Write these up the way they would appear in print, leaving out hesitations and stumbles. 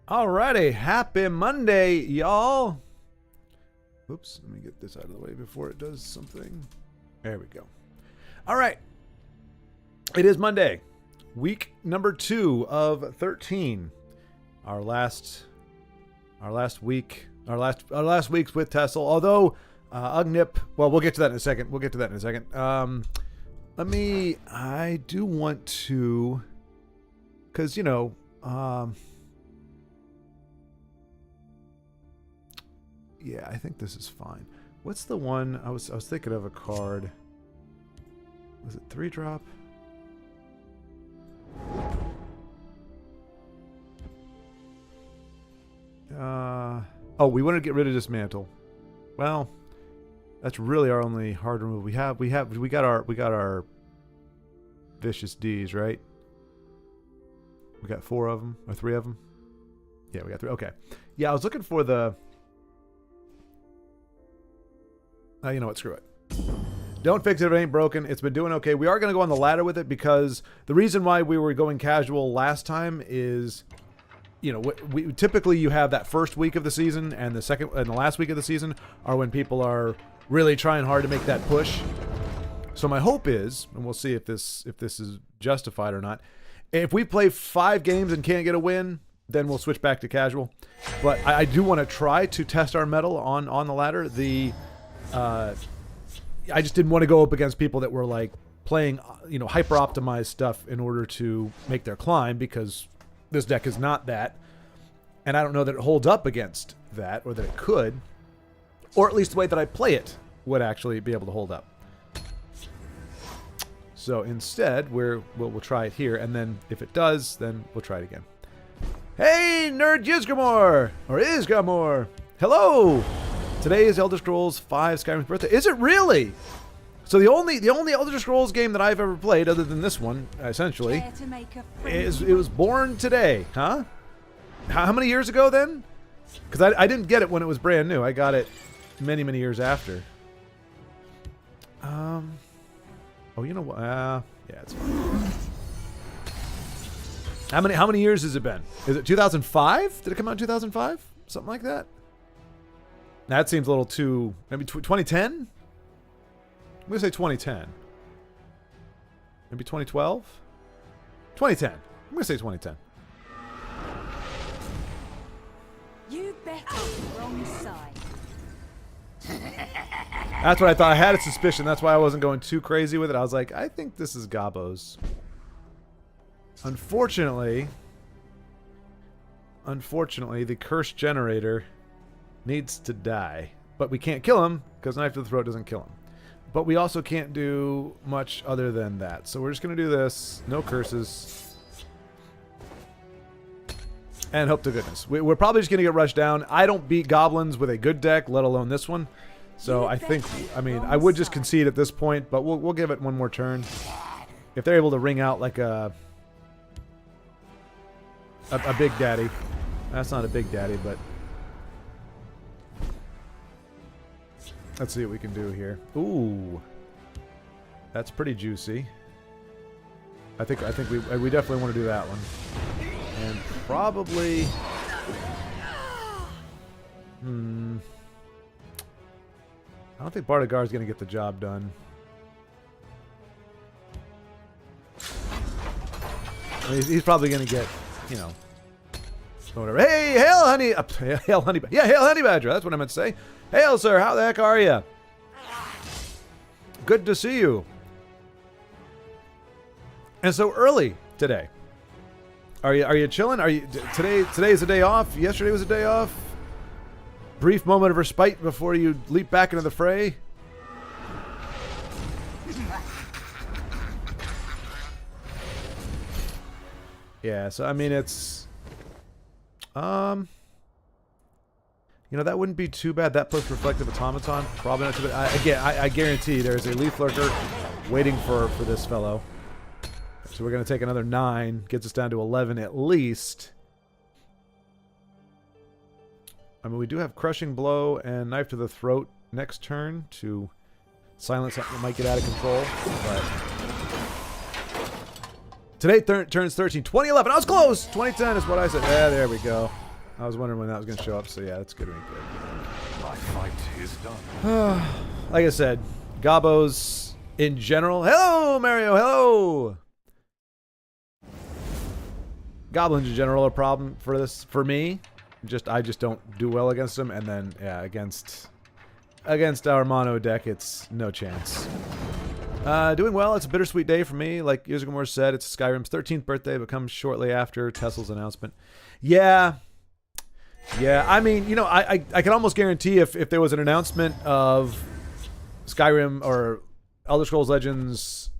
Alrighty, happy Monday, y'all. Oops, let me get this out of the way before it does something. There we go. All right, it is Monday, week number 2 of 13. Our last week's with TESL. Although Ugnip, well, we'll get to that in a second. I do want to, because yeah, I think this is fine. What's the one I was thinking of a card? Was it 3-drop? Oh, we want to get rid of Dismantle. Well, that's really our only hard remove. We got our Vicious D's, right? We got 4 of them or 3 of them. Yeah, we got 3. Okay. Yeah, I was looking for the. You know what? Screw it. Don't fix it if it ain't broken. It's been doing okay. We are going to go on the ladder with it because the reason why we were going casual last time is, we typically you have that first week of the season and the last week of the season are when people are really trying hard to make that push. So my hope is, and we'll see if this is justified or not, if we play 5 games and can't get a win, then we'll switch back to casual. But I do want to try to test our mettle on the ladder. I just didn't want to go up against people that were like playing, hyper optimized stuff in order to make their climb, because this deck is not that. And I don't know that it holds up against that, or that it could, or at least the way that I play it would actually be able to hold up. So instead, we'll try it here, and then if it does, then we'll try it again. Hey, Nerd Yizgamore! Or Isgamore! Hello! Today is Elder Scrolls V Skyrim's birthday. Is it really? So the only Elder Scrolls game that I've ever played, other than this one, essentially, it was born today, huh? How many years ago then? Because I didn't get it when it was brand new. I got it many years after. Oh, you know what? Yeah, it's fine. How many years has it been? Is it 2005? Did it come out in 2005? Something like that? That seems a little too... Maybe 2010? I'm going to say 2010. Maybe 2012? 2010. I'm going to say 2010. You bet on the wrong side. That's what I thought. I had a suspicion. That's why I wasn't going too crazy with it. I was like, I think this is Gabbo's. Unfortunately, the cursed generator needs to die. But we can't kill him, because Knife to the Throat doesn't kill him. But we also can't do much other than that. So we're just going to do this. No curses. And hope to goodness. We're probably just going to get rushed down. I don't beat goblins with a good deck, let alone this one. So I think, I would just concede at this point, but we'll give it one more turn. If they're able to ring out like a Big Daddy. That's not a Big Daddy, but... Let's see what we can do here. Ooh. That's pretty juicy. I think we definitely want to do that one. And probably... I don't think Bardagar's going to get the job done. He's probably going to get, whatever. Hey, hail, honey. Hail, honey. Yeah, hail, honey badger. That's what I meant to say. Hail, sir. How the heck are you? Good to see you. And so early today. Are you chilling? Today is a day off? Yesterday was a day off? Brief moment of respite before you leap back into the fray? Yeah, so it's that wouldn't be too bad. That plus Reflective Automaton, probably not too bad. I guarantee there's a Leaf Lurker waiting for this fellow. So we're going to take another 9, gets us down to 11 at least. We do have Crushing Blow and Knife to the Throat next turn to silence something that might get out of control. But today turns 13. 2011. I was close! 2010 is what I said. Yeah, there we go. I was wondering when that was going to show up, so yeah, that's good. My fight is done. Like I said, Gobos in general. Hello, Mario. Hello. Goblins in general are a problem for this for me. I just don't do well against them, and then yeah, against our mono deck, it's no chance. Doing well. It's a bittersweet day for me. Like Yuzugamore said, it's Skyrim's 13th birthday, but comes shortly after TESL's announcement. Yeah. Yeah, I mean, you know, I can almost guarantee if there was an announcement of Skyrim or Elder Scrolls Legends.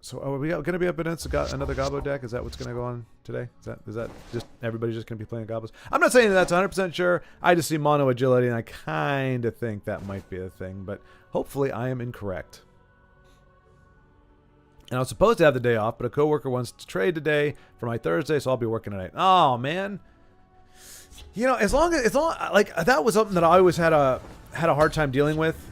So are we going to be up against another Gobbo deck? Is that what's going to go on today? Is that just everybody's just going to be playing Gobbos? I'm not saying that's 100% sure. I just see mono agility, and I kind of think that might be a thing, but hopefully I am incorrect. And I was supposed to have the day off, but a coworker wants to trade today for my Thursday, so I'll be working tonight. Oh man, you know, as long like that was something that I always had a hard time dealing with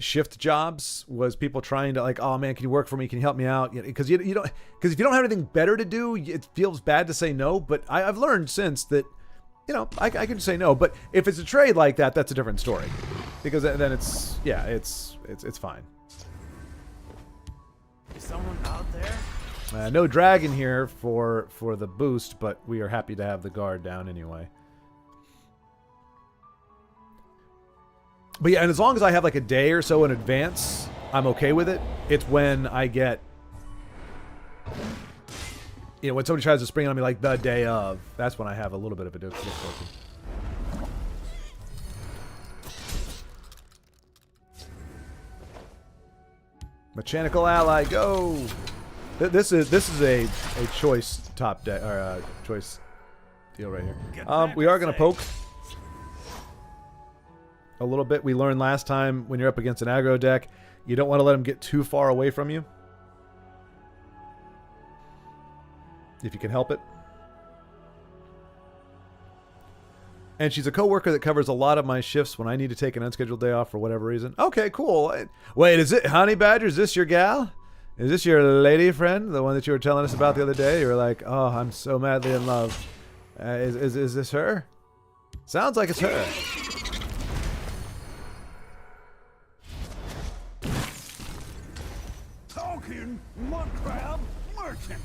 shift jobs, was people trying to like, oh man, can you work for me? Can you help me out? Because you don't, because if you don't have anything better to do, it feels bad to say no. But I've learned since that, you know, I can say no. But if it's a trade like that, that's a different story, because then it's it's fine. Is someone out there? No dragon here for the boost, but we are happy to have the guard down anyway. But yeah, and as long as I have like a day or so in advance, I'm okay with it. It's when I get, you know, when somebody tries to spring on me like the day of, that's when I have a little bit of a difficulty. Mechanical ally, go! This is a choice top deck or choice deal right here. We are gonna poke a little bit. We learned last time when you're up against an aggro deck, you don't want to let them get too far away from you if you can help it. And she's a coworker that covers a lot of my shifts when I need to take an unscheduled day off for whatever reason. Okay, cool. Wait, is it Honey Badger? Is this your gal? Is this your lady friend? The one that you were telling us about the other day? You were like, oh, I'm so madly in love. Is this her? Sounds like it's her. Talking mud crab merchant.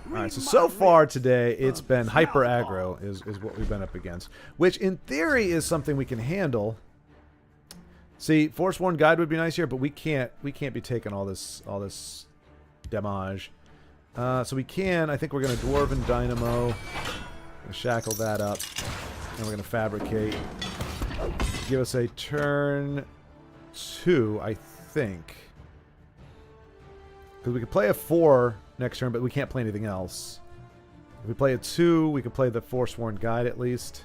Alright, so far today, it's been hyper aggro is what we've been up against. Which, in theory, is something we can handle. See, Forsworn Guide would be nice here, but we can't be taking all this damage. So we can, I think we're going to Dwarven Dynamo. Gonna shackle that up. And we're going to Fabricate. Give us a turn 2, I think. Because we could play a 4 next turn, but we can't play anything else. If we play a 2, we could play the Forsworn Guide at least.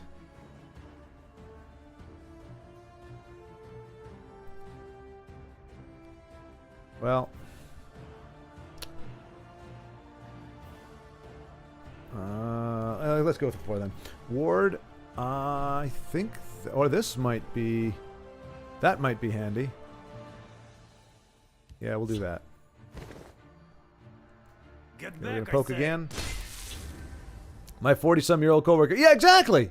Well. Let's go with the 4 then. Ward, I think, or this might be, that might be handy. Yeah, we'll do that. Get We're gonna back, poke I say. again. My 40-some-year-old coworker. Yeah, exactly.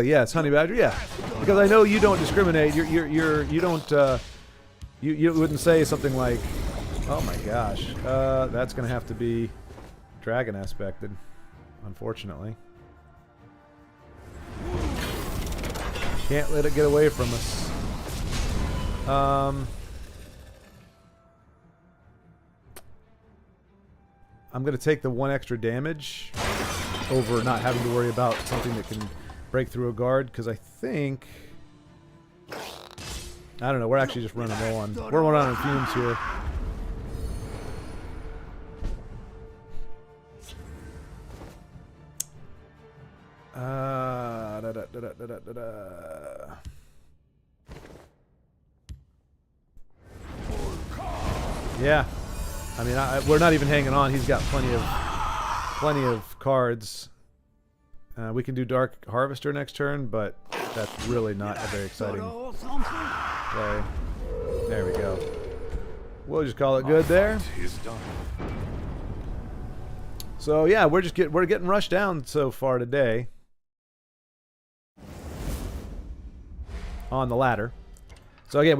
Yes, Honey Badger. Yeah, because I know you don't discriminate. You don't. You wouldn't say something like, "Oh my gosh, that's gonna have to be dragon aspected," unfortunately. Can't let it get away from us. I'm going to take the 1 extra damage over not having to worry about something that can break through a guard, because I think, I don't know, we're actually just running low on, we're running on fumes here. Yeah. I mean, we're not even hanging on. He's got plenty of cards. We can do Dark Harvester next turn, but that's really not a very exciting play. There we go. We'll just call it good there. So yeah, we're getting rushed down so far today. on the ladder. So again,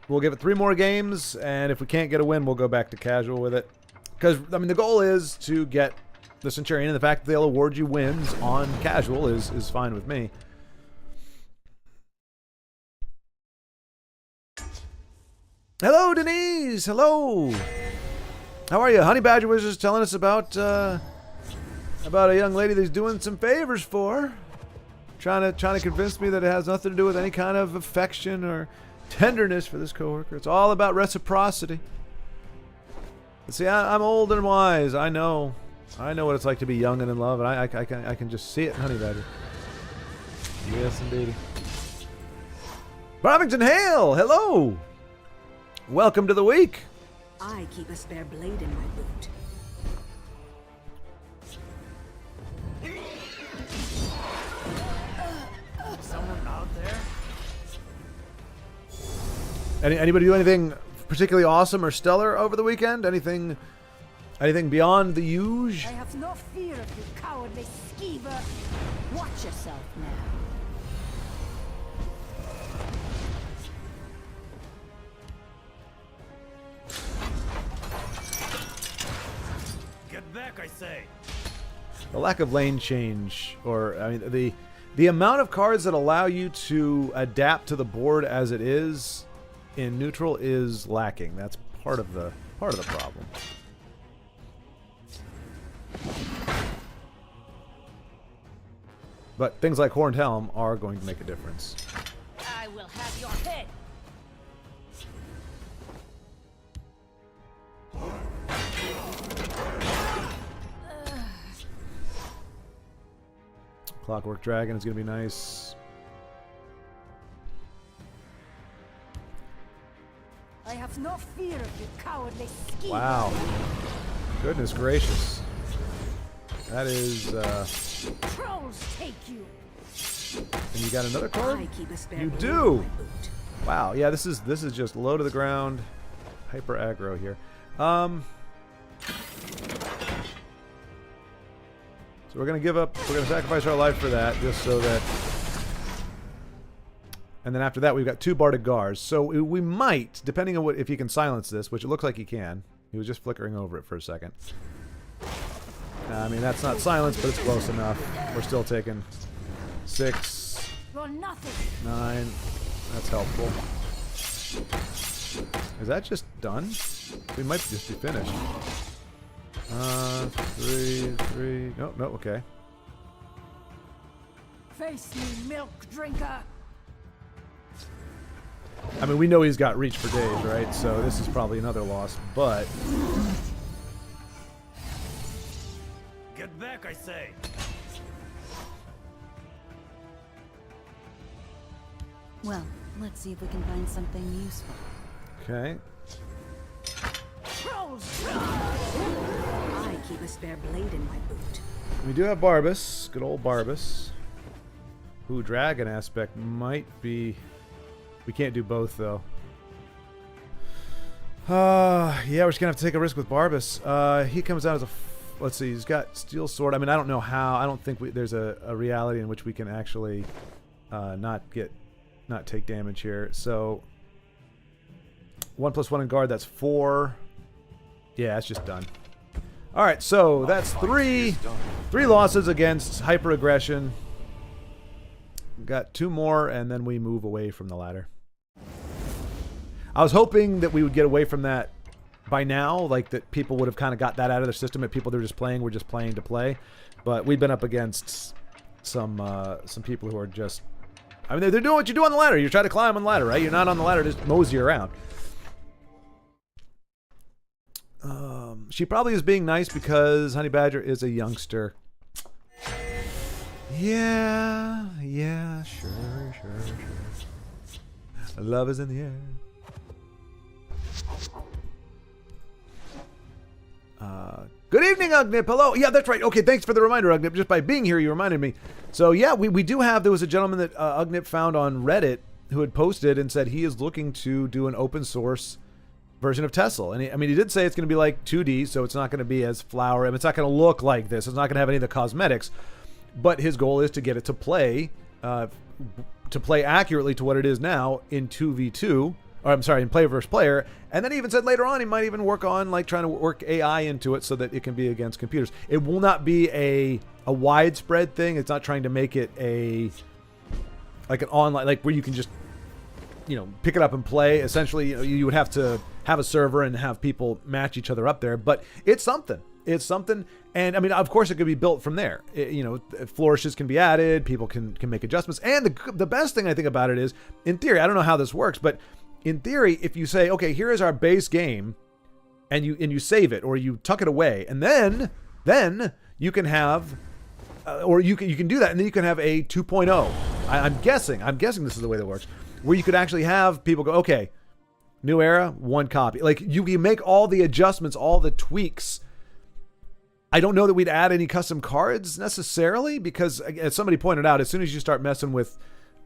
we'll give it 3 more games, and if we can't get a win, we'll go back to casual with it. Because, I mean, the goal is to get the Centurion, and the fact that they'll award you wins on casual is fine with me. Hello, Denise! Hello! How are you? Honey Badger was just telling us about a young lady that he's doing some favors for. Trying to convince me that it has nothing to do with any kind of affection or tenderness for this coworker. It's all about reciprocity. See, I'm old and wise. I know what it's like to be young and in love, and I can just see it in Honey Badger. Yes, indeed. Farmington Hale, hello. Welcome to the week. I keep a spare blade in my boot. Someone out there? Anybody do anything particularly awesome or stellar over the weekend? Anything beyond the I usual? have no fear of you, cowardly skeever. Watch yourself now. Get back, I say. The lack of lane change, or I mean the amount of cards that allow you to adapt to the board as it is in neutral is lacking. That's part of the problem. But things like Horned Helm are going to make a difference. I will have your head. Clockwork Dragon is going to be nice. I have no fear of you, cowardly skeever. Wow. Goodness gracious. That is, Trolls take you. and you got another card? I keep a spare You blade do. in my boot. Wow, yeah, this is just low to the ground, hyper aggro here. So we're gonna sacrifice our life for that, just so that. And then after that, we've got 2 Barded Gars. So we might, depending on if he can silence this, which it looks like he can. He was just flickering over it for a second. I mean, that's not silence, but it's close enough. We're still taking 6, You're nothing. 9. That's helpful. Is that just done? We might just be finished. 3. No, okay. Face me, milk drinker. I mean, we know he's got reach for days, right? So this is probably another loss, but Get back, I say. Well, let's see if we can find something useful. okay. Trolls! I keep a spare blade in my boot. We do have Barbas, good old Barbas. Ooh, Dragon aspect might be. We can't do both though. Yeah, we're just gonna have to take a risk with Barbas. He comes out as a. Let's see, he's got Steel Sword. I mean, I don't know how. I don't think there's a reality in which we can actually not take damage here. So 1+1 in guard. That's 4. Yeah, it's just done. All right, so that's 3 losses against hyper aggression. Got 2 more, and then we move away from the ladder. I was hoping that we would get away from that by now, like that people would have kind of got that out of their system, and people that are just playing were just playing to play. But we've been up against some people who are just. I mean, they're doing what you do on the ladder. You try to climb on the ladder, right? You're not on the ladder, just mosey around. She probably is being nice because Honey Badger is a youngster. Yeah, sure. Love is in the air. Good evening, Ugnip. Hello. Yeah, that's right. Okay, thanks for the reminder, Ugnip. Just by being here, you reminded me. So, yeah, we do have... There was a gentleman that Ugnip found on Reddit who had posted and said he is looking to do an open source version of TESL. And he did say it's going to be like 2D, so it's not going to be as flowery. I mean, it's not going to look like this. It's not going to have any of the cosmetics. But his goal is to get it to play to play accurately to what it is now in 2v2, or I'm sorry, in player versus player. And then he even said later on he might even work on like trying to work AI into it so that it can be against computers. It will not be a widespread thing. It's not trying to make it like an online, like where you can just, pick it up and play. Essentially, you would have to have a server and have people match each other up there. But it's something. It's something. And I mean, of course, it could be built from there. Flourishes can be added. People can make adjustments. And the best thing I think about it is, in theory, I don't know how this works, but in theory, if you say, okay, here is our base game, and you save it or you tuck it away, and then you can have, or you can do that, and then you can have a 2.0. I'm guessing this is the way that works, where you could actually have people go, okay, new era, one copy. Like you can make all the adjustments, all the tweaks. I don't know that we'd add any custom cards necessarily, because as somebody pointed out, as soon as you start messing with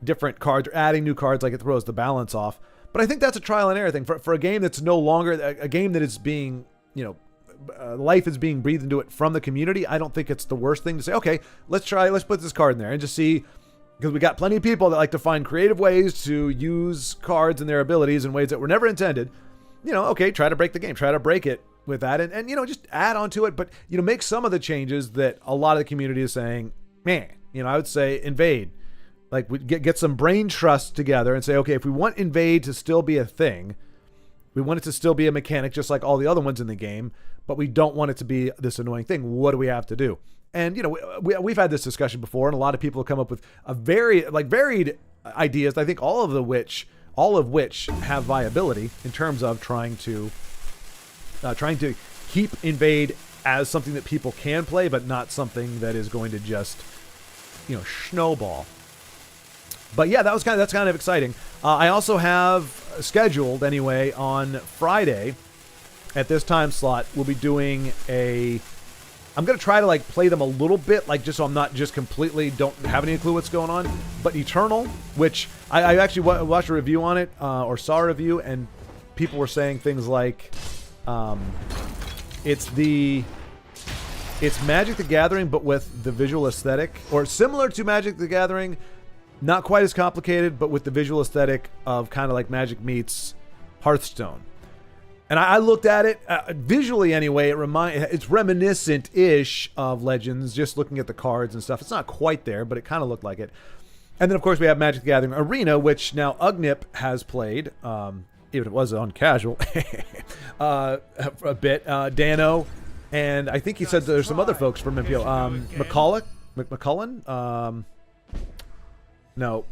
different cards or adding new cards, like it throws the balance off. But I think that's a trial and error thing for a game that's no longer a game that is being, life is being breathed into it from the community. I don't think it's the worst thing to say, okay, let's put this card in there and just see, because we got plenty of people that like to find creative ways to use cards and their abilities in ways that were never intended. Okay, try to break the game, try to break it with that, and just add on to it, but make some of the changes that a lot of the community is saying, man, I would say invade. Like we get some brain trust together and say, okay, if we want invade to still be a thing, we want it to still be a mechanic just like all the other ones in the game, but we don't want it to be this annoying thing. What do we have to do? And we've had this discussion before, and a lot of people have come up with a varied ideas. I think all of which have viability in terms of trying to keep invade as something that people can play, but not something that is going to just snowball. But yeah, that's kind of exciting. I also have scheduled anyway on Friday at this time slot. We'll be doing I'm going to try to like play them a little bit, like just so I'm not just completely don't have any clue what's going on. But Eternal, which I actually watched a review on it or saw a review, and people were saying things like it's Magic the Gathering but with the visual aesthetic, or similar to Magic the Gathering. Not quite as complicated, but with the visual aesthetic of kind of like Magic meets Hearthstone. And I looked at it visually anyway. It's reminiscent-ish of Legends, just looking at the cards and stuff. It's not quite there, but it kind of looked like it. And then, of course, we have Magic the Gathering Arena, which now Ugnip has played, even if it was on casual, a bit. Dano, and I think he said there's some other folks from MPO. McCullen? No,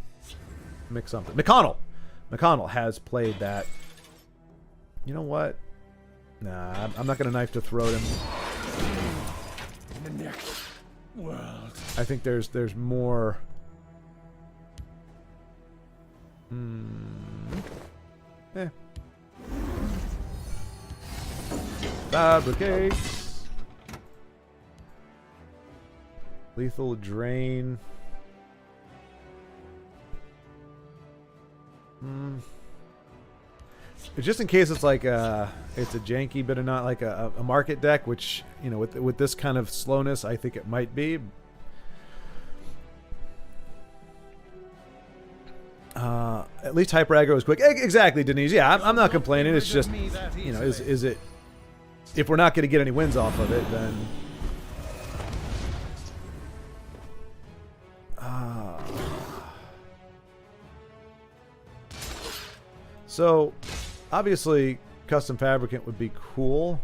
mix something. McConnell has played that. You know what? Nah, I'm not gonna knife to throat him. In the next world. I think there's more. Fabricate. Lethal Drain. Just in case it's like it's a janky but not like a market deck, which with this kind of slowness I think it might be. At least hyper aggro is quick. Exactly, Denise. Yeah, I'm not complaining. It's just is it, if we're not going to get any wins off of it, then so obviously custom fabricant would be cool.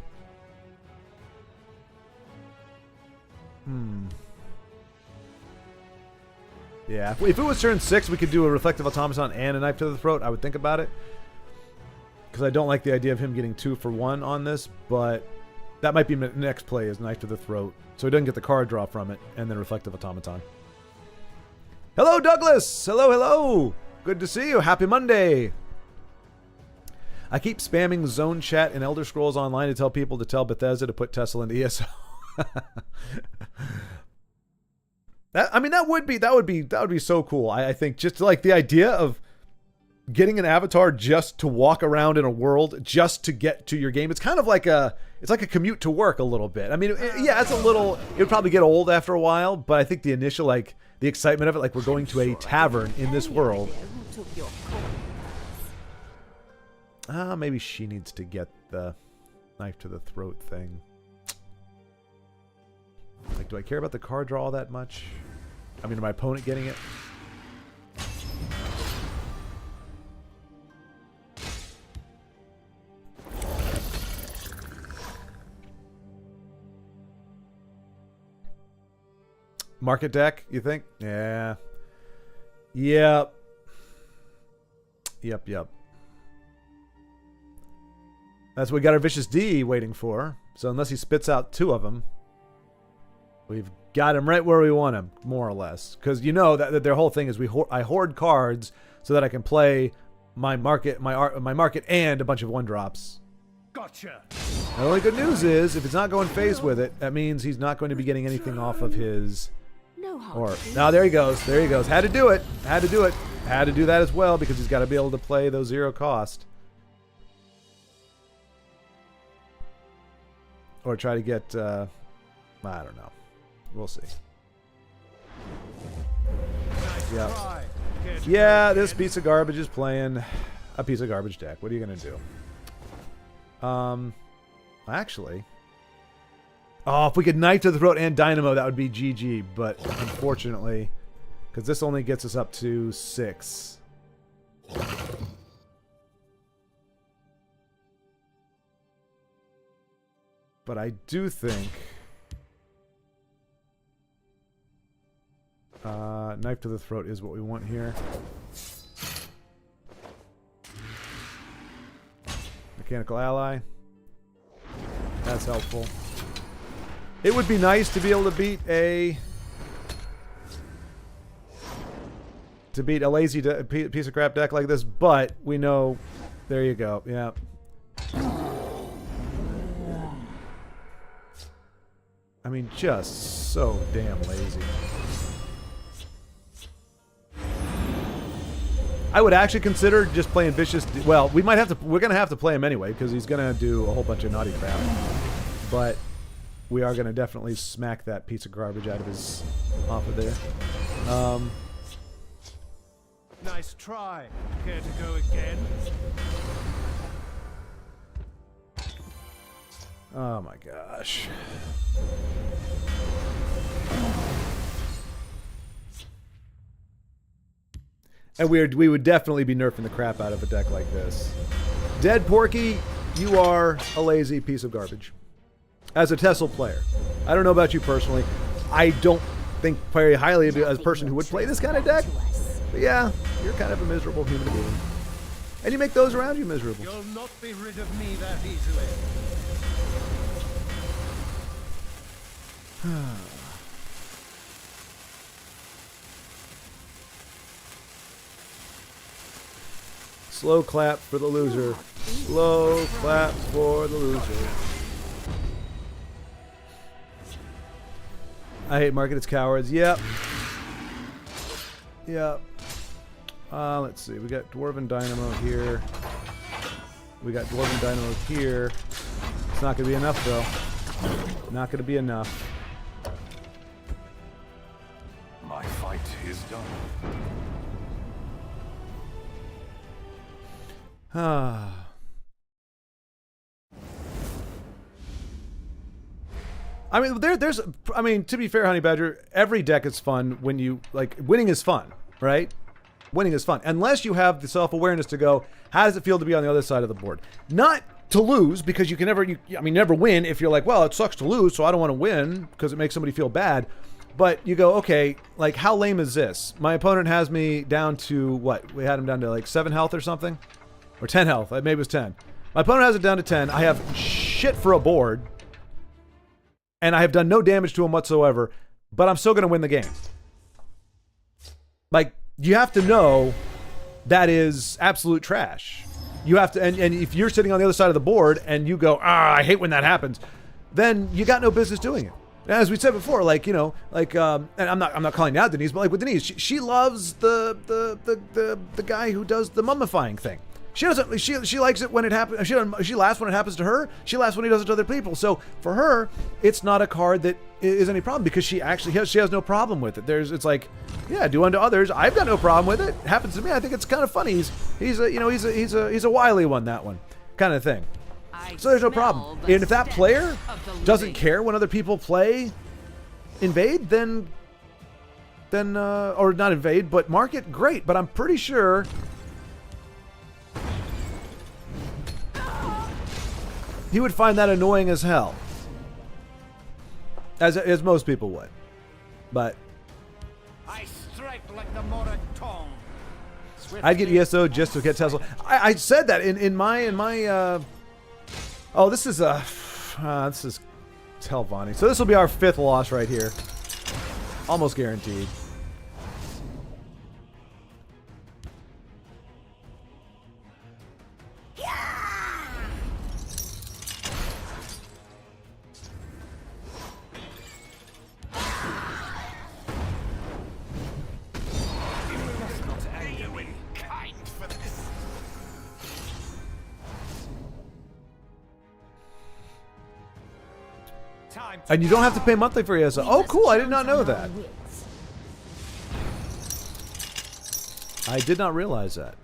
Yeah, if it was turn 6, we could do a reflective automaton and a knife to the throat. I would think about it, because I don't like the idea of him getting 2 for 1 on this, but that might be next play is knife to the throat, so he doesn't get the card draw from it, and then reflective automaton. Hello, Douglas. Hello. Good to see you. Happy Monday. I keep spamming Zone Chat and Elder Scrolls Online to tell people to tell Bethesda to put TESL into ESO. That would be so cool. I think just like the idea of getting an avatar just to walk around in a world just to get to your game. It's kind of like a commute to work a little bit. I mean, yeah, it would probably get old after a while, but I think the initial the excitement of it, like we're going to a tavern in this world. Who took your coin? Maybe she needs to get the knife to the throat thing. Like, do I care about the card draw all that much? I mean, my opponent getting it? Market deck, you think? Yeah. Yep. Yep. That's what we got our Vicious D waiting for. So unless he spits out 2 of them, we've got him right where we want him, more or less. Because you know that their whole thing is I hoard cards so that I can play my market, my market, and a bunch of 1-drops. Gotcha. The only good news is, if it's not going phase with it, that means he's not going to be getting anything off of his. No harm. Or now there he goes. There he goes. Had to do it. Had to do it. Had to do that as well because he's got to be able to play those 0 cost. Or try to get. I don't know. We'll see. Yeah. Yeah, this piece of garbage is playing a piece of garbage deck. What are you gonna do? Actually. Oh, if we could knife to the throat and dynamo, that would be GG. But unfortunately, because this only gets us up to 6. But I do think knife to the throat is what we want here. Mechanical ally. That's helpful. It would be nice to be able to beat a lazy piece of crap deck like this, but we know. There you go. Yeah. I mean, just so damn lazy. I would actually consider just playing Vicious. Well, we might have to. We're gonna have to play him anyway because he's gonna do a whole bunch of naughty crap. But we are gonna definitely smack that piece of garbage out of his off of there. Nice try. Care to go again? Oh my gosh. And we would definitely be nerfing the crap out of a deck like this. Dead Porky, you are a lazy piece of garbage. As a TESL player. I don't know about you personally. I don't think very highly of you as a person who would play this kind of deck. But yeah, you're kind of a miserable human being. And you make those around you miserable. You'll not be rid of me that easily. Slow clap for the loser. Slow clap for the loser. I hate market, it's cowards. Yep. Yep. Let's see. We got Dwarven Dynamo here. We got Dwarven Dynamo here. It's not going to be enough, though. Not going to be enough. My fight is done. I mean, there's. I mean, to be fair, Honey Badger, every deck is fun when you like. Winning is fun, right? Winning is fun, unless you have the self-awareness to go. How does it feel to be on the other side of the board? Not to lose, because you can never. Never win if you're like, well, it sucks to lose, so I don't want to win because it makes somebody feel bad. But you go, okay, like, how lame is this? My opponent has me down to what? We had him down to like 7 health or something. Or 10 health. Maybe it was 10. My opponent has it down to 10. I have shit for a board. And I have done no damage to him whatsoever. But I'm still going to win the game. Like, you have to know that is absolute trash. You have to, and if you're sitting on the other side of the board and you go, I hate when that happens, then you got no business doing it. As we said before, like, you know, like, and I'm not calling out Denise, but like with Denise, she loves the guy who does the mummifying thing. She doesn't. She likes it when it happens. She laughs when it happens to her. She laughs when he does it to other people. So for her, it's not a card that is any problem because she has no problem with it. It's like, yeah, do unto others. I've got no problem with it. It happens to me. I think it's kind of funny. He's a wily one, that one kind of thing. So there's no problem. And if that player doesn't care when other people play invade, then or not invade, but mark it, great. But I'm pretty sure he would find that annoying as hell, as most people would. But I strike like the Moraton. I'd get ESO just to get TESL. I said that in my oh, this is Telvanni. So this will be our 5th loss right here, almost guaranteed. And you don't have to pay monthly for ESO. Oh, cool. I did not know that. I did not realize that.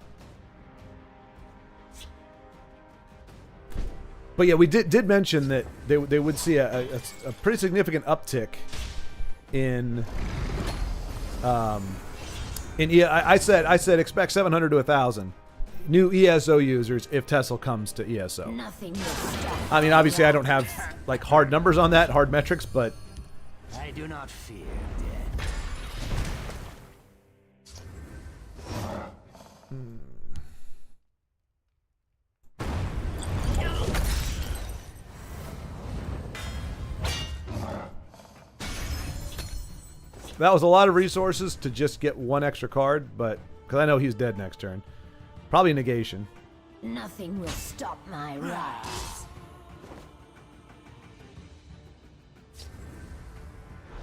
But yeah, we did mention that they would see a pretty significant uptick in I said expect 700 to 1,000 new ESO users if TESL comes to ESO. Nothing will stop. I mean, obviously, I don't have like hard numbers on that, hard metrics, but I do not fear death. that was a lot of resources to just get one extra card, but because I know he's dead next turn. Probably negation. Nothing will stop my rise.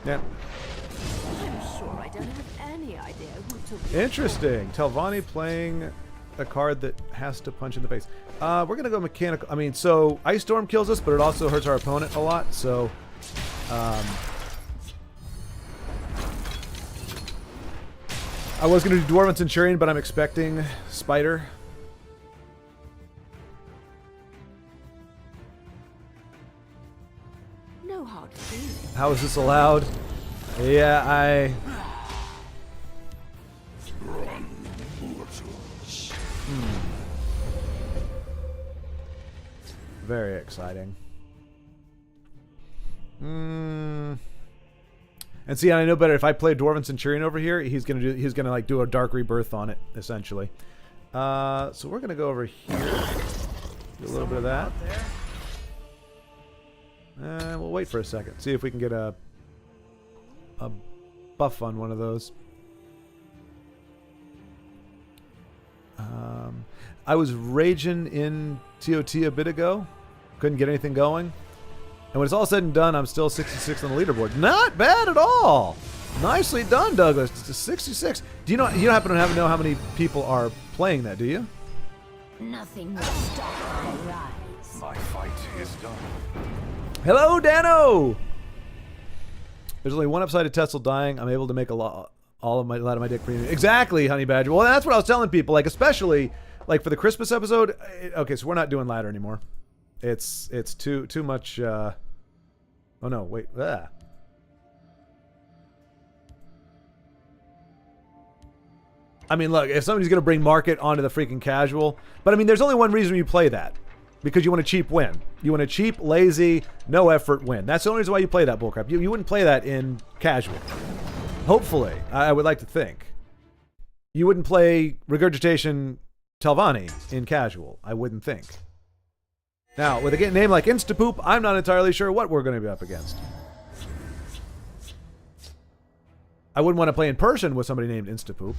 Yeah. I'm sure I don't have any idea who took Interesting. Telvanni playing a card that has to punch in the face. We're going to go mechanical. I mean, so Ice Storm kills us, but it also hurts our opponent a lot. So, I was going to do Dwarven Centurion, but I'm expecting Spider. no hard feelings. How is this allowed? Yeah, I... Very exciting. And see, I know better. If I play Dwarven Centurion over here, he's gonna like do a Dark Rebirth on it, essentially. So we're gonna go over here, do a little bit of that. We'll wait for a second, see if we can get a buff on one of those. I was raging in TOT a bit ago, couldn't get anything going. And when it's all said and done, I'm still 66 on the leaderboard. Not bad at all. Nicely done, Douglas. It's a 66. You don't happen to know how many people are playing that, do you? Nothing will stop my rise. My fight is done. Hello, Dano. There's only one upside to TESL dying. I'm able to make all of my dick premium. Exactly, Honey Badger. Well, that's what I was telling people. Like, especially like for the Christmas episode. Okay, so we're not doing ladder anymore. It's too much. Oh no! Wait. I mean, look. If somebody's gonna bring market onto the freaking casual, but I mean, there's only one reason you play that, because you want a cheap win. You want a cheap, lazy, no effort win. That's the only reason why you play that bullcrap. You wouldn't play that in casual. Hopefully, I would like to think. You wouldn't play Regurgitation Telvanni in casual. I wouldn't think. Now, with a name like Instapoop, I'm not entirely sure what we're going to be up against. I wouldn't want to play in person with somebody named Instapoop.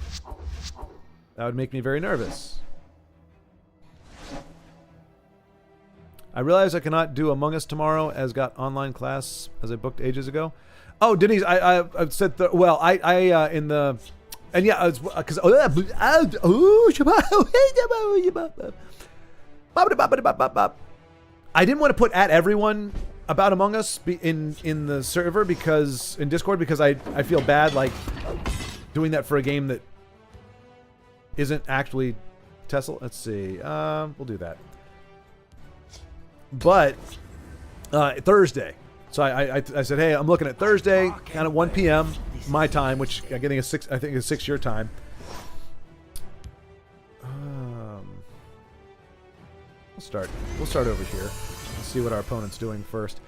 That would make me very nervous. I realize I cannot do Among Us tomorrow, as got online class as I booked ages ago. Oh, Denise, I said well, in the And yeah, because I didn't want to put at everyone about Among Us in the server because in Discord because I feel bad like doing that for a game that isn't actually TESL. Let's see. We'll do that. But Thursday. So I said, hey, I'm looking at Thursday, kind of 1 p.m. my time, which I'm getting I think is 6 your time. We'll start over here. Let's see what our opponent's doing first.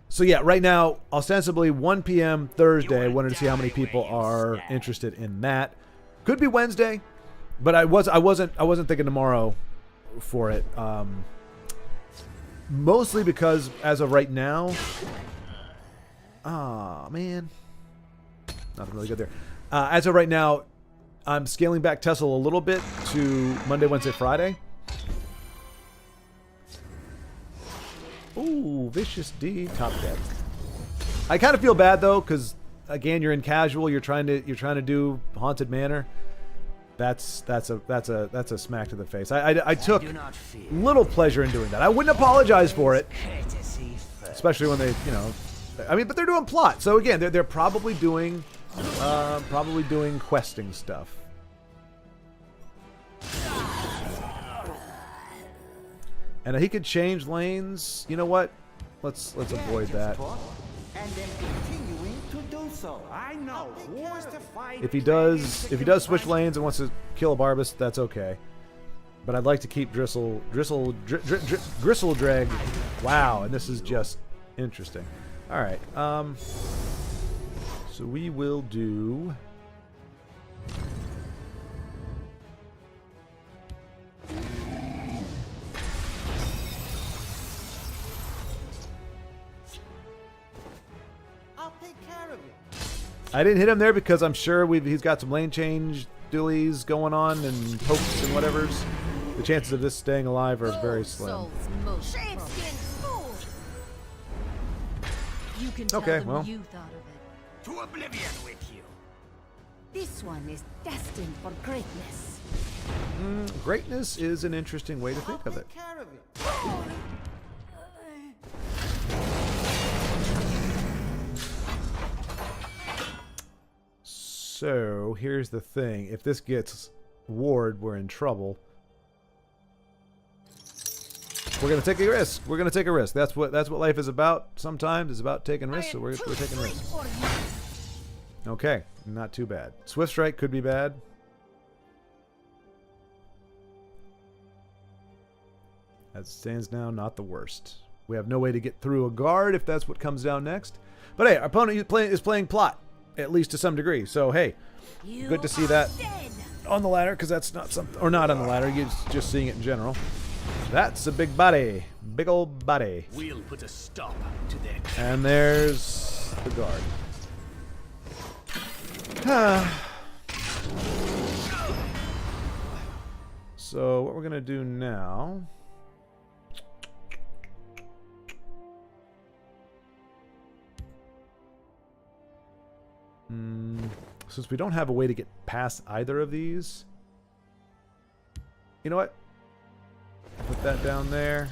So yeah, right now, ostensibly 1 p.m. Thursday. I wanted to see how many people are interested in that. Could be Wednesday, but I wasn't thinking tomorrow for it. Mostly because as of right now, man, nothing really good there. As of right now, I'm scaling back TESL a little bit to Monday, Wednesday, Friday. Ooh, Vicious D, top deck. I kind of feel bad though, because again, you're in casual. You're trying to do Haunted Manor. That's a smack to the face. I took little pleasure in doing that. I wouldn't apologize for it, especially when they, you know, I mean, but they're doing plot. So again, they're probably doing questing stuff. And he could change lanes. You know what? Let's avoid that. And then continuing to do so. I know. Wars to fight. If he does switch lanes and wants to kill a Barbas, that's okay. But I'd like to keep Gristle Drag. Wow, and this is just interesting. All right. So we will do. I didn't hit him there because I'm sure he's got some lane change dualies going on and pokes and whatevers. The chances of this staying alive are very slim. You can tell Okay, them well. you thought of it. To oblivion with you. This one is destined for greatness. Greatness is an interesting way to think of it. So here's the thing: if this gets ward, we're in trouble. We're gonna take a risk. We're gonna take a risk. That's what life is about. Sometimes it's about taking risks. So we're taking risks. Okay, not too bad. Swift Strike could be bad. As it stands now, not the worst. We have no way to get through a guard if that's what comes down next. But hey, our opponent is playing plot, at least to some degree. So hey, good to see that on the ladder, because that's not something, or not on the ladder. You're just seeing it in general. That's a big body, big old body. We'll put a stop to their. And there's the guard. So what we're gonna do now? Since we don't have a way to get past either of these, you know what? Put that down there.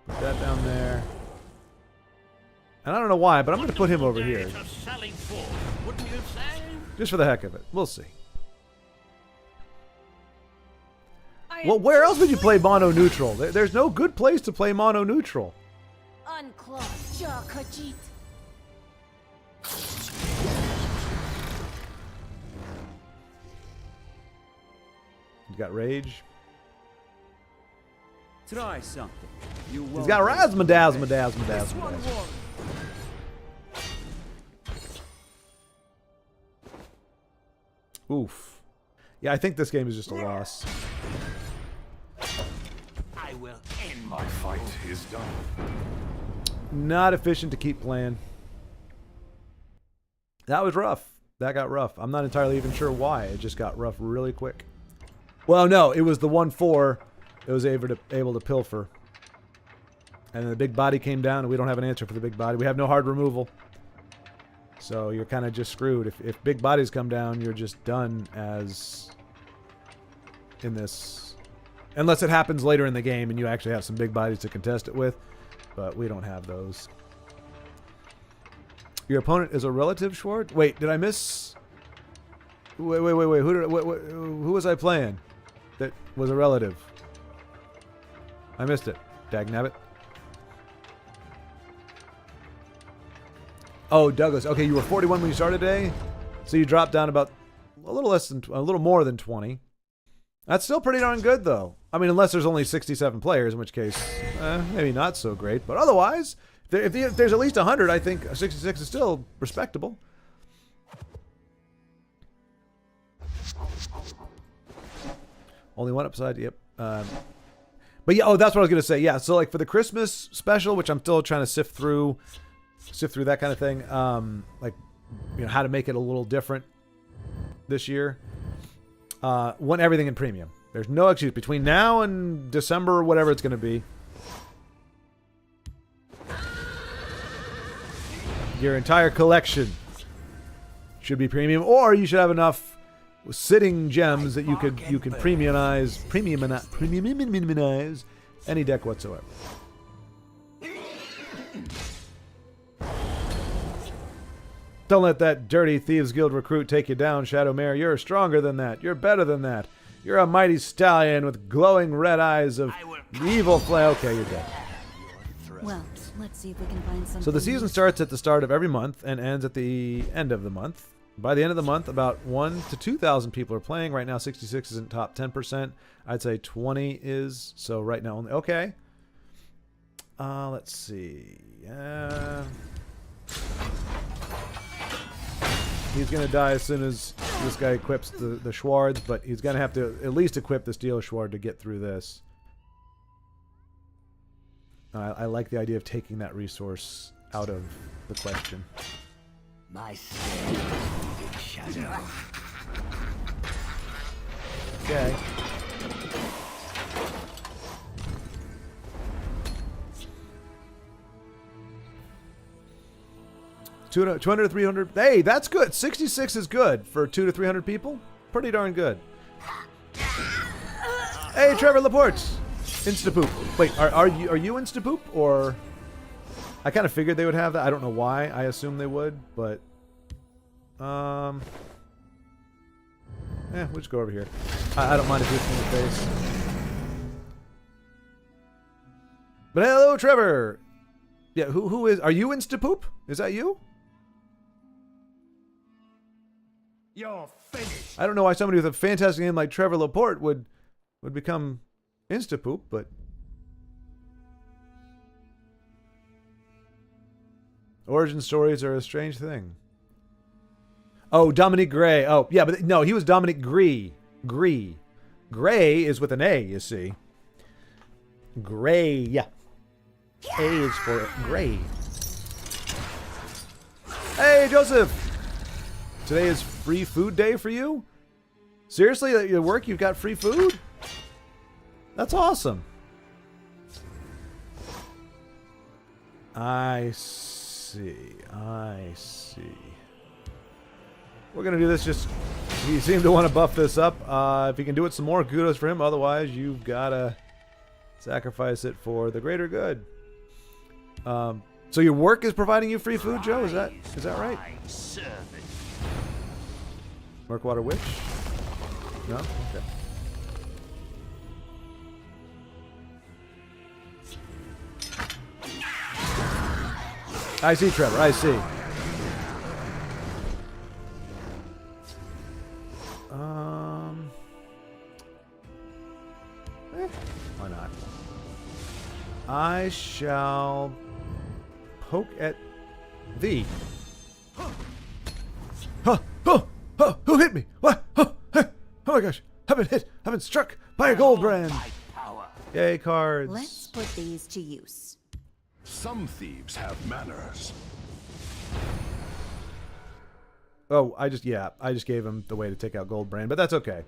Put that down there. And I don't know why, but I'm going to put him over here. Just for the heck of it. We'll see. Well, where else would you play mono neutral? There's no good place to play mono neutral. Unclog jaw, Khajiit. He's got rage. Try something. He's got razzma-dazzma-dazzma-dazzma. Oof. Yeah, I think this game is just a loss. I will end my fight is done. Not efficient to keep playing. That was rough. That got rough. I'm not entirely even sure why. It just got rough really quick. Well, no, it was the 1-4 that was able to pilfer. And then the big body came down, and we don't have an answer for the big body. We have no hard removal. So you're kind of just screwed. If big bodies come down, you're just done as in this. Unless it happens later in the game and you actually have some big bodies to contest it with. But we don't have those. Your opponent is a relative, Schwartz? Wait, did I miss? Wait. Who was I playing that was a relative? I missed it. Dagnabbit. Oh, Douglas. Okay, you were 41 when you started today, so you dropped down about a little more than 20. That's still pretty darn good, though. I mean, unless there's only 67 players, in which case, maybe not so great. But otherwise, if there's at least 100, I think 66 is still respectable. Only one upside. Yep. But yeah. Oh, that's what I was gonna say. Yeah. So like for the Christmas special, which I'm still trying to sift through that kind of thing. Like, you know, how to make it a little different this year. Want everything in premium. There's no excuse between now and December or whatever it's going to be. Your entire collection should be premium, or you should have enough sitting gems that you could premiumize any deck whatsoever. Don't let that dirty Thieves Guild recruit take you down, Shadowmare. You're stronger than that. You're better than that. You're a mighty stallion with glowing red eyes of evil flame. Okay, you're dead. Well, let's see if we can find something. So the season starts at the start of every month and ends at the end of the month. By the end of the month, about 1,000 to 2,000 people are playing. Right now, 66 is in top 10%. I'd say 20 is. So right now, only. Okay. Let's see. He's going to die as soon as this guy equips the Schwartz, but he's going to have to at least equip the Steel Schwartz to get through this. I like the idea of taking that resource out of the question. My shadow. Okay. $200 to 300. Hey, that's good. 66 is good for 200 to 300 people. Pretty darn good. Hey, Trevor Laporte. Instapoop. Wait, are you Instapoop or? I kind of figured they would have that. I don't know why. I assume they would, but we'll just go over here. I don't mind if it's in the face. But hello, Trevor. Yeah, who is? Are you Instapoop? Is that you? You're finished. I don't know why somebody with a fantastic name like Trevor Laporte would become Instapoop, but origin stories are a strange thing. Oh, Dominique Gray. Oh, yeah, but no, he was Dominic Gree. Gree. Gray is with an A, you see. Gray, yeah. A is for Gray. Hey, Joseph! Today is free food day for you? Seriously, at your work you've got free food? That's awesome. I see. We're going to do this just... He seemed to want to buff this up. If he can do it some more, kudos for him. Otherwise, you've got to sacrifice it for the greater good. So your work is providing you free food, Joe? Is that right? Murkwater Witch? No? Okay. I see, Trevor. I see. Why not? I shall poke at thee. Who hit me? What? Oh my gosh. I've been hit. I've been struck by a gold brand. Yay, cards. Let's put these to use. Some thieves have manners. Oh, I just gave him the way to take out gold brand, but that's okay.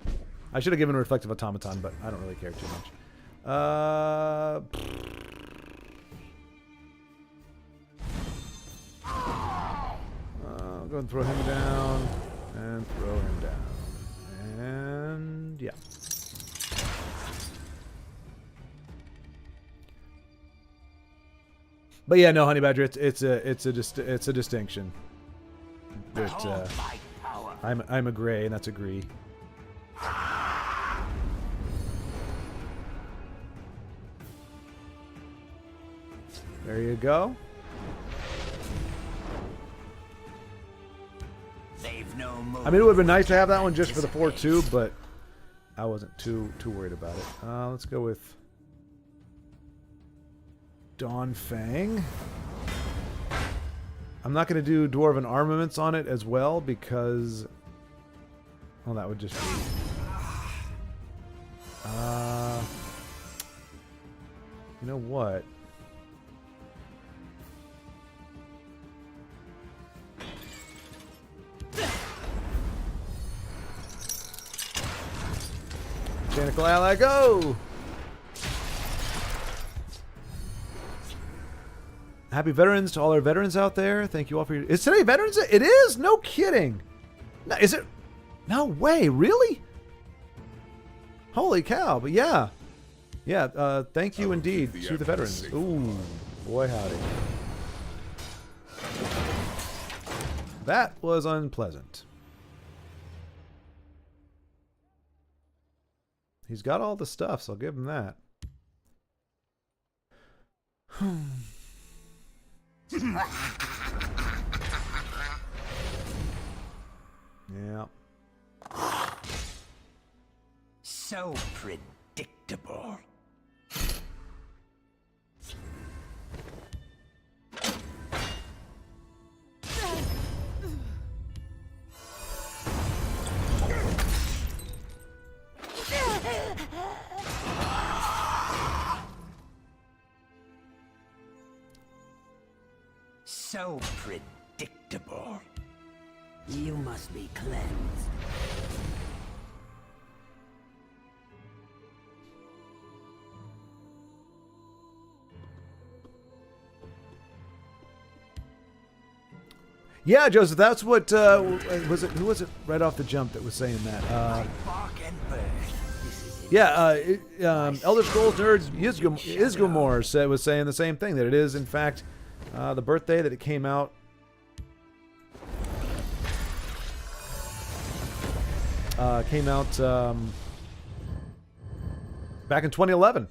I should have given Reflective Automaton, but I don't really care too much. go and throw him down. And throw him down. And yeah. But yeah, no, Honey Badger, it's a distinction. But I'm a gray, and that's a gree. There you go. I mean, it would have been nice to have that one just for the 4-2, but I wasn't too worried about it. Let's go with Dawn Fang. I'm not going to do Dwarven Armaments on it as well because, well, that would just be... you know what? Mechanical Ally, go! Happy Veterans to all our veterans out there. Thank you all for your... Is today Veterans Day? It is? No kidding. No, is it? No way. Really? Holy cow. But yeah. Yeah, thank you indeed to the veterans. Ooh, boy howdy. That was unpleasant. He's got all the stuff, so I'll give him that. Yeah. So predictable. So predictable. You must be cleansed. Yeah, Joseph, that's what was it? Who was it right off the jump that was saying that? Yeah, Elder Scrolls nerd Isgomor was saying the same thing, that it is in fact the birthday that it came out. Back in 2011.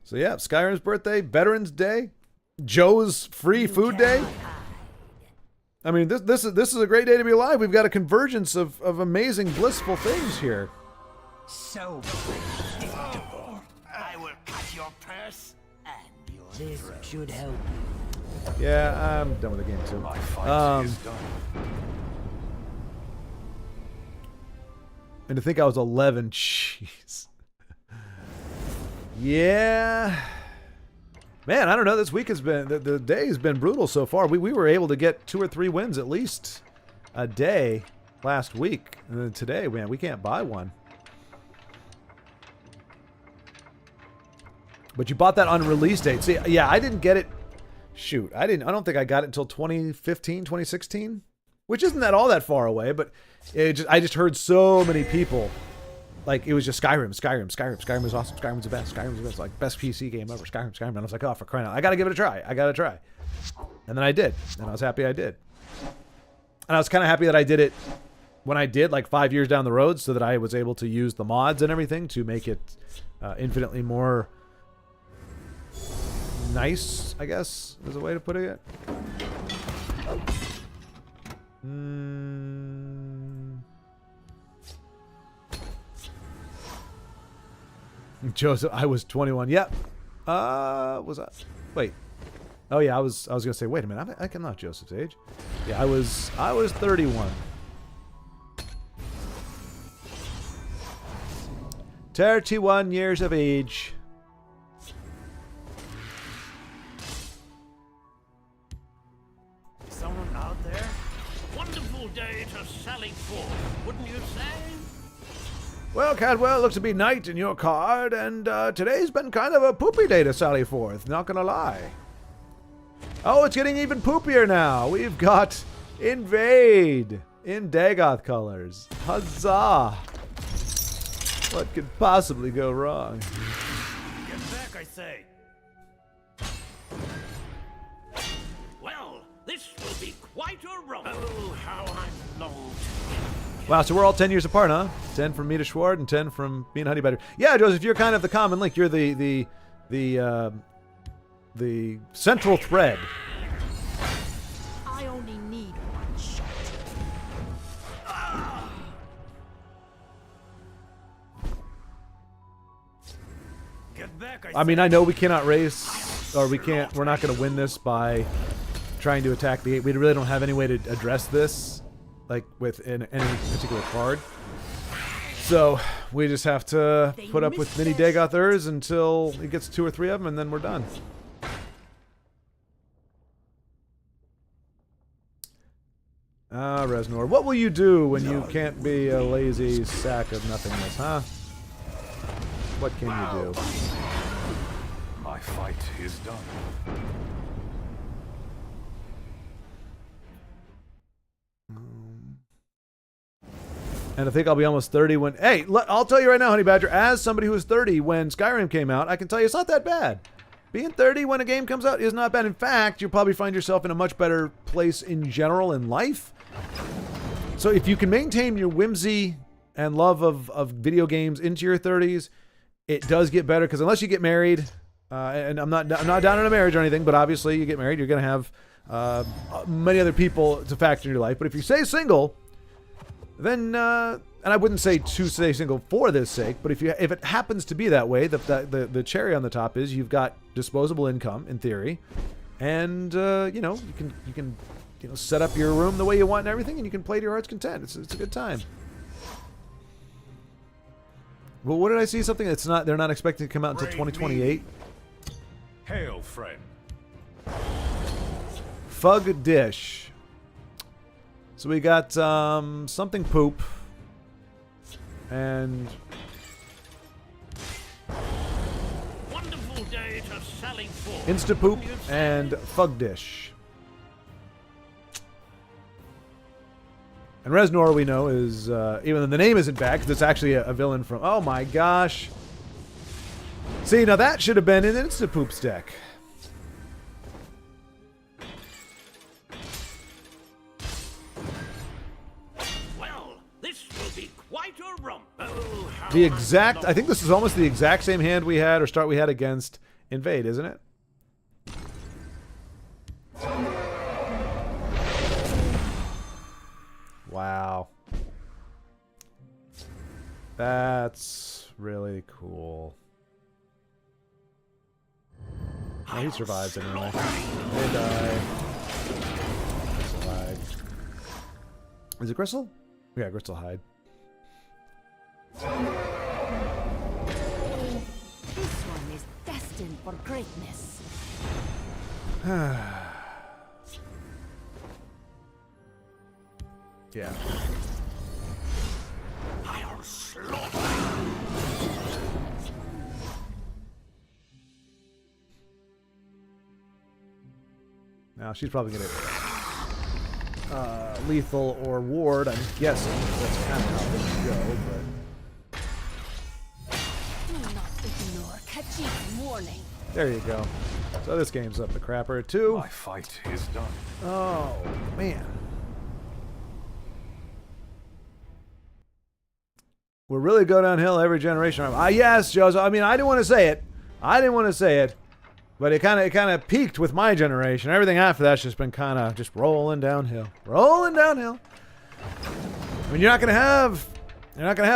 So yeah, Skyrim's birthday, Veterans Day, Joe's free food day. I mean, this is a great day to be alive. We've got a convergence of amazing, blissful things here. So predictable. I will cut your purse and your this throat. Should help you. Yeah, I'm done with the game too. My fight is done. And to think I was 11, jeez. Yeah. Man, I don't know. This week has been, the day has been brutal so far. We were able to get 2 or 3 wins at least a day last week. And then today, man, we can't buy one. But you bought that on release date. See, yeah, I didn't get it. Shoot, I don't think I got it until 2015, 2016. Which isn't that all that far away, but I just heard so many people. Like, it was just Skyrim was awesome, Skyrim's the best, like, best PC game ever, Skyrim, and I was like, oh, for crying out, I gotta give it a try, and then I did, and I was happy I did, and I was kind of happy that I did it when I did, like 5 years down the road, so that I was able to use the mods and everything to make it infinitely more nice, I guess, is a way to put it. Joseph, I was 21. Yep. Was I? Wait. Oh yeah, I was gonna say. Wait a minute. I'm not Joseph's age. Yeah, I was 31. 31 years of age. Someone out there? Wonderful day to sally forth, wouldn't you say? Well, Cadwell, looks to be night in your card, and today's been kind of a poopy day to sally forth, not gonna lie. Oh, it's getting even poopier now. We've got Invade in Dagoth colors. Huzzah! What could possibly go wrong? Get back, I say. Well, this will be quite a romp. Oh, how I'm longed. Wow, so we're all 10 years apart, huh? 10 from me to Schward and 10 from me and Honey Badger. Yeah, Joseph, you're kind of the common link. You're the central thread. I only need one shot. Get back, I mean, I know we cannot race, or we're not going to win this by trying to attack the 8. We really don't have any way to address this, like with any particular card. So we just have to put up with mini Dagothers until it gets 2 or 3 of them, and then we're done. Ah, Reznor, what will you do when you can't be a lazy sack of nothingness, huh? What can you do? My fight is done. And I think I'll be almost 30 when... Hey, I'll tell you right now, Honey Badger, as somebody who was 30 when Skyrim came out, I can tell you it's not that bad. Being 30 when a game comes out is not bad. In fact, you'll probably find yourself in a much better place in general in life. So if you can maintain your whimsy and love of video games into your 30s, it does get better, because unless you get married, and I'm not down on a marriage or anything, but obviously you get married, you're going to have many other people to factor in your life. But if you stay single... then, and I wouldn't say to stay single for this sake, but if it happens to be that way, the cherry on the top is you've got disposable income in theory, and you know, you can set up your room the way you want and everything, and you can play to your heart's content. It's a good time. Well, what did I see? Something that's not, they're not expecting to come out until 2028. Hail, friend. Fug dish. So we got something poop and Wonderful day to sally forth. Insta poop and fug dish. And Reznor, we know, is even though the name isn't bad, because it's actually a villain from... Oh my gosh! See, now that should have been in Insta Poop's deck. The exact... I think this is almost the exact same hand we had, or start we had against Invade, isn't it? Wow. That's really cool. Oh, he survives anyway. They die. Crystal hide. Is it Crystal? Yeah, Crystal hide. This one is destined for greatness. Yeah. I'll slaughter. Now she's probably gonna lethal or ward. I'm guessing that's kind of how things go, but Do not ignore Kachi's warning. there you go. So this game's up the crapper too. My fight is done. Oh man. We'll really go downhill every generation. Yes, Joseph. I mean, I didn't want to say it. But it kind of peaked with my generation. Everything after that's just been kind of just rolling downhill. Rolling downhill. I mean, you're not gonna have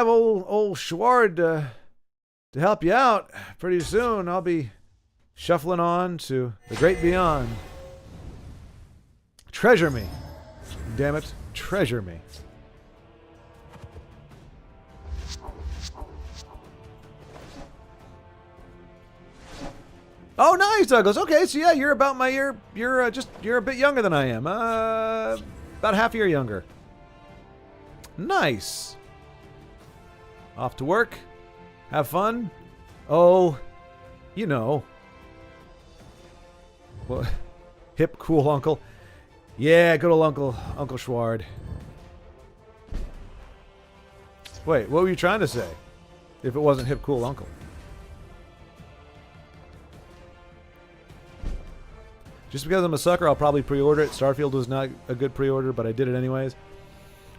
old Schward to help you out. Pretty soon I'll be shuffling on to the great beyond. Treasure me. Damn it. Treasure me. Oh, nice, Douglas. Okay, so yeah, you're about my year. You're a bit younger than I am. About half a year younger. Nice. Off to work. Have fun. Oh, you know. Well, Hip, cool uncle. Yeah, good old Uncle Schward. Wait, what were you trying to say? If it wasn't hip, cool uncle. Just because I'm a sucker, I'll probably pre-order it. Starfield was not a good pre-order, but I did it anyways.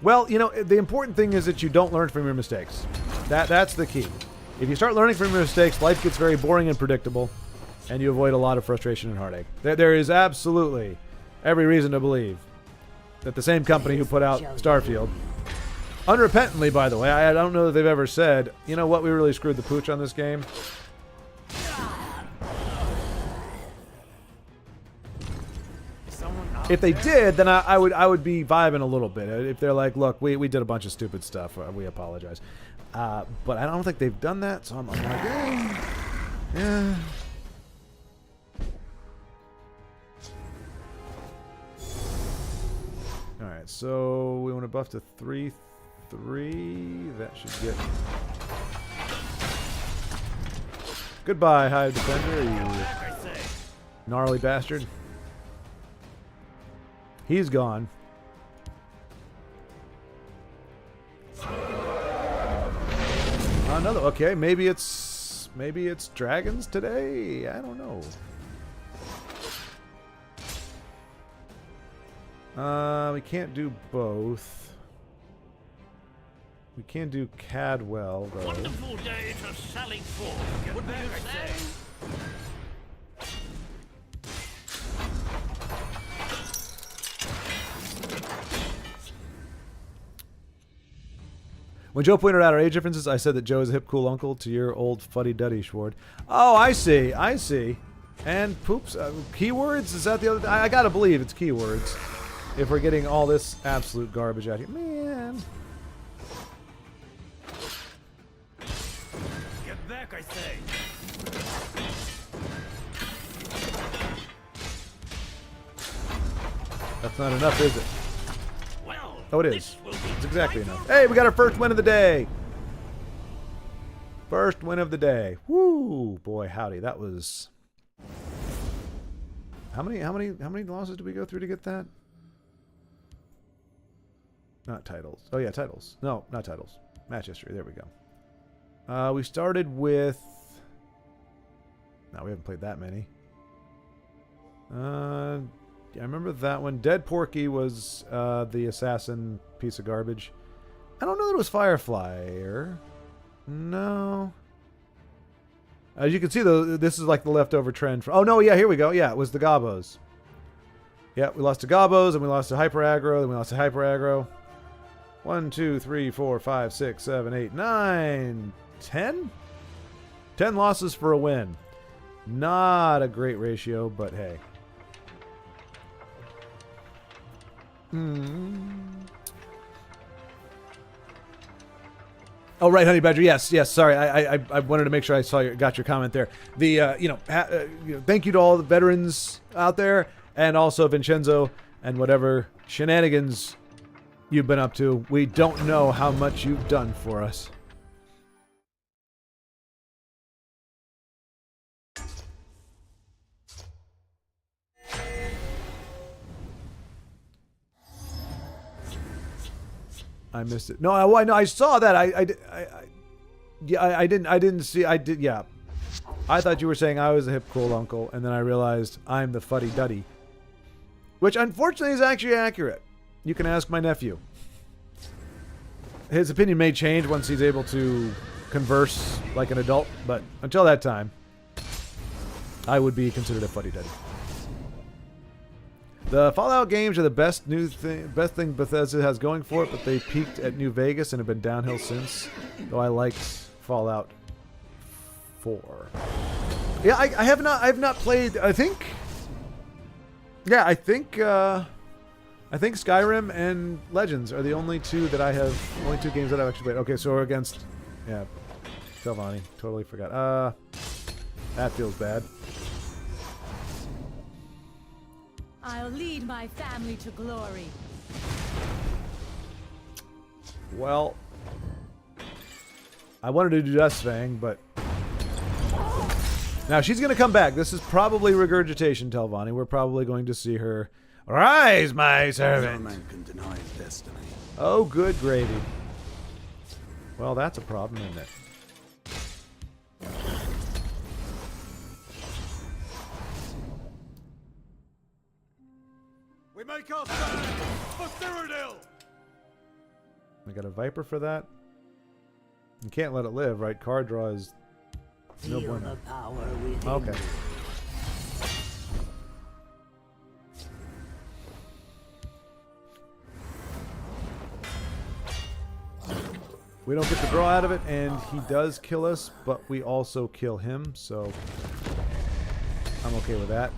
Well, you know, the important thing is that you don't learn from your mistakes. That's the key. If you start learning from your mistakes, life gets very boring and predictable, and you avoid a lot of frustration and heartache. There is absolutely every reason to believe that the same company who put out Starfield, unrepentantly, by the way, I don't know that they've ever said, you know what, we really screwed the pooch on this game. If they did, then I would be vibing a little bit. If they're like, look, we did a bunch of stupid stuff, we apologize. But I don't think they've done that, so I'm like, yeah. Alright, so we want to buff to 3-3. That should get... Goodbye, Hive Defender, you gnarly bastard. He's gone. Another. Okay, maybe it's dragons today. I don't know. We can't do both. We can do Cadwell though. Wonderful day to selling forth. Would you say? When Joe pointed out our age differences, I said that Joe is a hip, cool uncle to your old fuddy-duddy, Schward. Oh, I see. I see. And poops. Keywords? Is that the other... I gotta believe it's keywords. If we're getting all this absolute garbage out here. Man. Get back, I say. That's not enough, is it? Well, Oh, it is. It's exactly enough. Hey, we got our first win of the day. First win of the day. Woo! Boy, howdy. That was... How many losses did we go through to get that? Not titles. Oh, yeah, titles. No, not titles. Match history. There we go. We started with... No, we haven't played that many. Yeah, I remember that one. Dead Porky was the assassin piece of garbage. I don't know that it was Firefly. No. As you can see, though, this is like the leftover trend. Oh, no, yeah, here we go. Yeah, it was the Gobos. Yeah, we lost to Gobos, and we lost to Hyper Aggro, then we lost to Hyper Aggro. 1, 2, 3, 4, 5, 6, 7, 8, 9, 10? 10 losses for a win. Not a great ratio, but hey. Oh, right, Honey Badger. Yes. Sorry, I wanted to make sure I got your comment there. The thank you to all the veterans out there, and also Vincenzo and whatever shenanigans you've been up to. We don't know how much you've done for us. I missed it. No, I saw that. I didn't see. I did. Yeah, I thought you were saying I was a hip, cool uncle, and then I realized I'm the fuddy duddy, which unfortunately is actually accurate. You can ask my nephew. His opinion may change once he's able to converse like an adult, but until that time, I would be considered a fuddy duddy. The Fallout games are the best thing Bethesda has going for it, but they peaked at New Vegas and have been downhill since. Though I liked Fallout 4. Yeah, I have not played. I think Skyrim and Legends are the only two games that I've actually played. Okay, so we're against Telvanni. Totally forgot. That feels bad. I'll lead my family to glory. Well, I wanted to do Dustfang, but Now she's going to come back. This is probably regurgitation, Telvanni. We're probably going to see her. Arise, my No servant. man can deny his destiny. Oh, good gravy. Well, that's a problem, isn't it? We make our stand for Cyrodiil! I got a Viper for that. You can't let it live, right? Card draw is no Feel bueno. the power within Okay. you. We don't get the draw out of it, and he does kill us, but we also kill him, so I'm okay with that.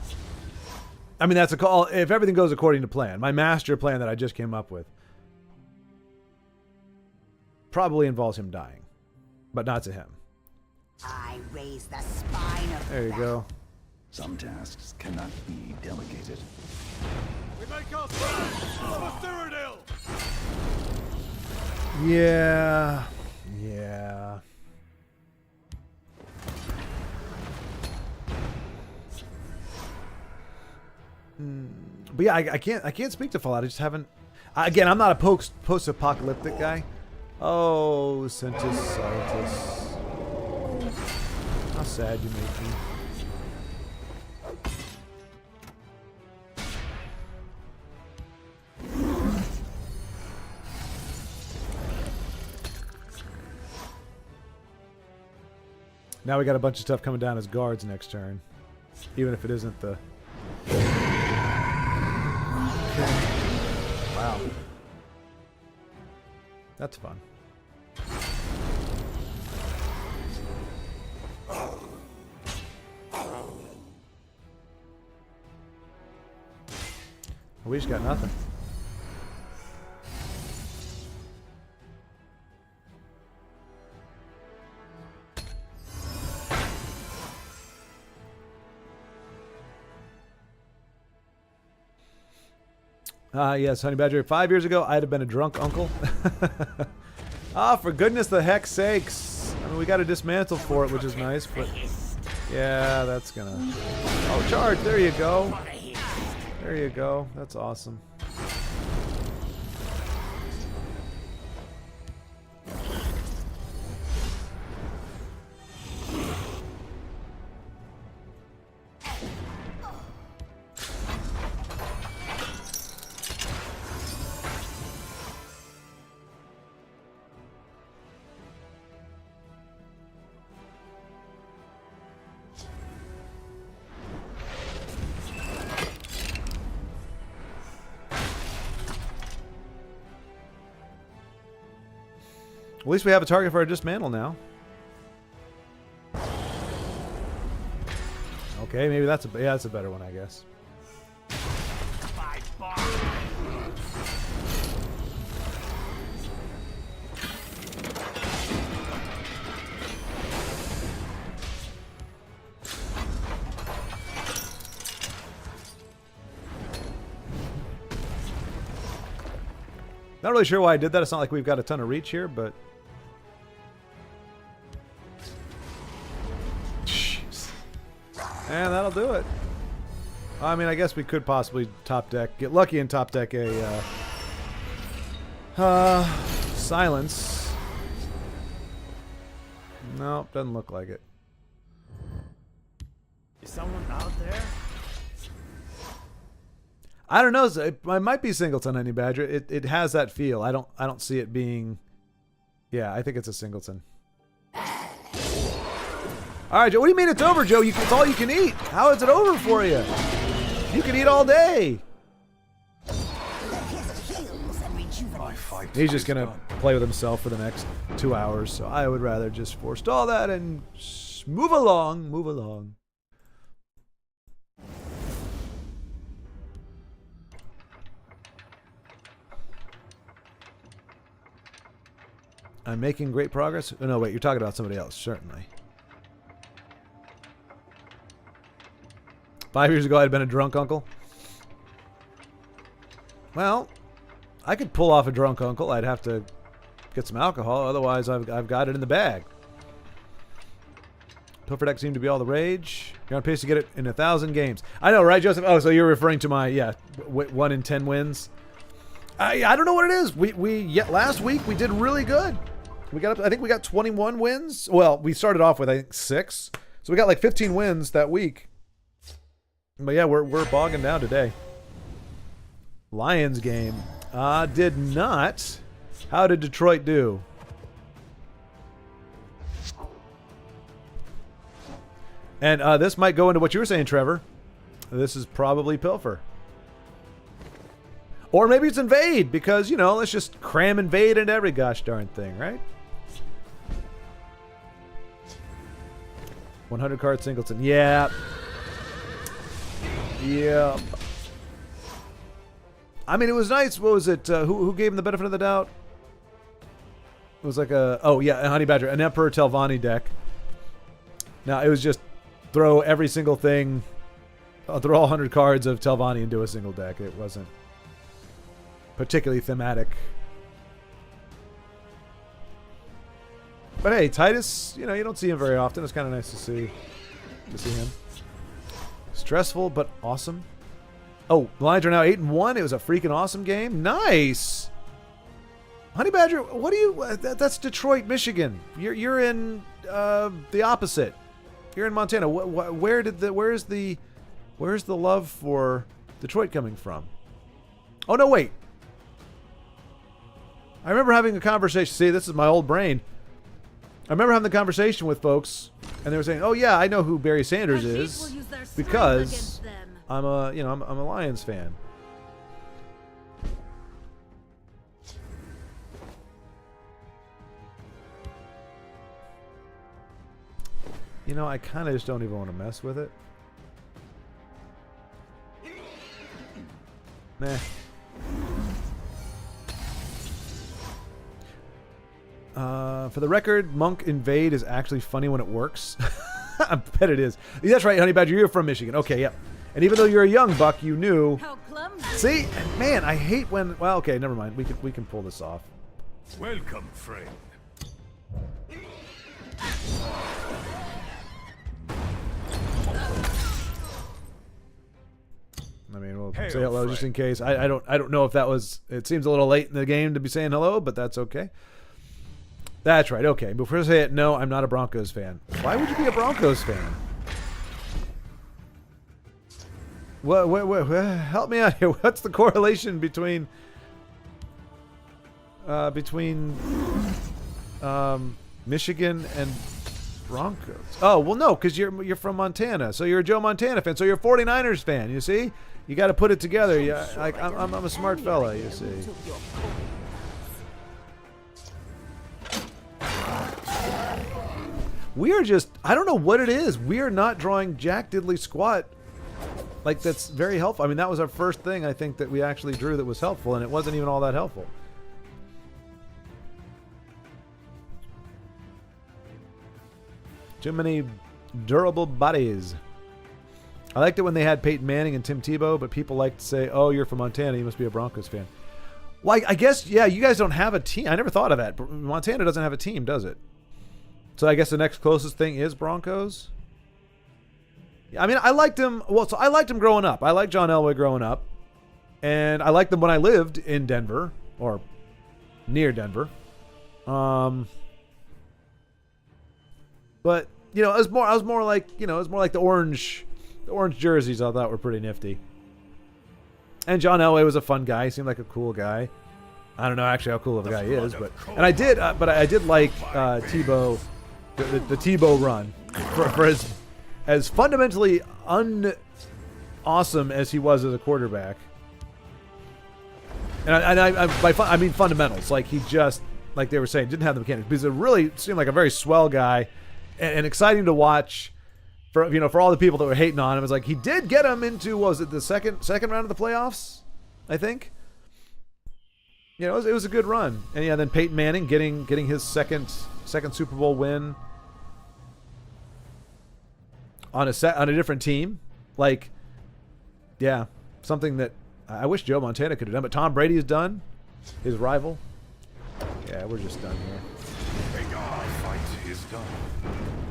I mean, that's a call if everything goes according to plan. My master plan that I just came up with probably involves him dying, but not to him. I raise the spine of There you go. Some tasks cannot be delegated. We make our stand for Cyrodiil! Yeah. Yeah. But yeah, I can't speak to Fallout. I just haven't. Again, I'm not a post-apocalyptic guy. Oh, Sentis Saltus. How sad you make me. Now we got a bunch of stuff coming down as guards next turn. Even if it isn't the... Wow. That's fun. We just got nothing. Yes, Honey Badger. 5 years ago, I'd have been a drunk uncle. Ah, for goodness the heck sakes. I mean, we got a dismantle for it, which is nice, but... Yeah, that's gonna... Oh, charge! There you go. There you go. That's awesome. At least we have a target for our dismantle now. Okay, maybe that's a that's a better one, I guess. Not really sure why I did that. It's not like we've got a ton of reach here, but... Jeez. And that'll do it. I mean, I guess we could possibly top deck, get lucky and top deck a silence. Nope, doesn't look like it. Is someone out there? I don't know. It might be Singleton, Honey Badger. It has that feel. I don't see it being. Yeah, I think it's a Singleton. All right, Joe. What do you mean it's over, Joe? It's all you can eat. How is it over for you? You can eat all day. My fight He's just is gonna done. play with himself for the next 2 hours. So I would rather just forestall that and move along. Move along. I'm making great progress. Oh, no, wait, you're talking about somebody else, certainly. 5 years ago, I'd been a drunk uncle. Well, I could pull off a drunk uncle. I'd have to get some alcohol. Otherwise, I've got it in the bag. Pilfer deck seemed to be all the rage. You're on pace to get it in 1,000 games. I know, right, Joseph? Oh, so you're referring to my 1 in 10 wins. I don't know what it is. Last week we did really good. We got up. I think we got 21 wins. Well, we started off with I think 6, so we got like 15 wins that week. But yeah, we're bogging down today. Lions game did not. How did Detroit do? And this might go into what you were saying, Trevor. This is probably Pilfer. Or maybe it's Invade, because, you know, let's just cram Invade into every gosh darn thing, right? 100 card Singleton. Yeah. Yeah. I mean, it was nice. What was it? Who gave him the benefit of the doubt? It was like a Honey Badger, an Emperor Telvanni deck. Now, it was just throw every single thing, throw all 100 cards of Telvanni into a single deck. It wasn't particularly thematic. But hey, Titus, you know, you don't see him very often. It's kind of nice to see him. Stressful, but awesome. Oh, the Lions are now 8-1. It was a freaking awesome game. Nice. Honey Badger, what do you? That's Detroit, Michigan. You're in the opposite. You're in Montana. Where's the love for Detroit coming from? Oh no, wait. I remember having a conversation. See, this is my old brain. I remember having the conversation with folks, and they were saying, "Oh yeah, I know who Barry Sanders is because I'm a Lions fan." You know, I kind of just don't even want to mess with it. Nah. For the record, Monk Invade is actually funny when it works. I bet it is. That's right, Honey Badger. You're from Michigan. Okay, yep. And even though you're a young buck, you knew. See, man, I hate when. Well, okay, never mind. We can pull this off. Welcome, friend. I mean, we'll say hello just in case. I don't know if that was. It seems a little late in the game to be saying hello, but that's okay. That's right. Okay, before I say it, no, I'm not a Broncos fan. Why would you be a Broncos fan? What, help me out here. What's the correlation between Michigan and Broncos? Oh, well, no, because you're from Montana, so you're a Joe Montana fan, so you're a 49ers fan. You see, you got to put it together. Yeah, like I'm a smart fella. You see. We are just, I don't know what it is. We are not drawing jack diddly squat. Like, that's very helpful. I mean, that was our first thing, I think, that we actually drew that was helpful, and it wasn't even all that helpful. Too many durable bodies. I liked it when they had Peyton Manning and Tim Tebow, but people like to say, oh, you're from Montana, you must be a Broncos fan. Well, I guess, yeah, you guys don't have a team. I never thought of that. Montana doesn't have a team, does it? So I guess the next closest thing is Broncos. I mean, I liked him. Well, so I liked him growing up. I liked John Elway growing up, and I liked them when I lived in Denver or near Denver. But you know, I was more like the orange jerseys. I thought were pretty nifty. And John Elway was a fun guy. He seemed like a cool guy. I don't know actually how cool of a guy he is, but I did like Tebow. The Tebow run for as fundamentally awesome as he was as a quarterback. And I mean fundamentals. Like he just, like they were saying, didn't have the mechanics. Because it really seemed like a very swell guy and exciting to watch for all the people that were hating on him. It was like he did get him into, what was it, the second round of the playoffs, I think? You know, it was a good run. And yeah, then Peyton Manning getting his second Super Bowl win on a different team. Like, yeah, something that I wish Joe Montana could have done, but Tom Brady is done. His rival. Yeah, we're just done here. Our fight is done.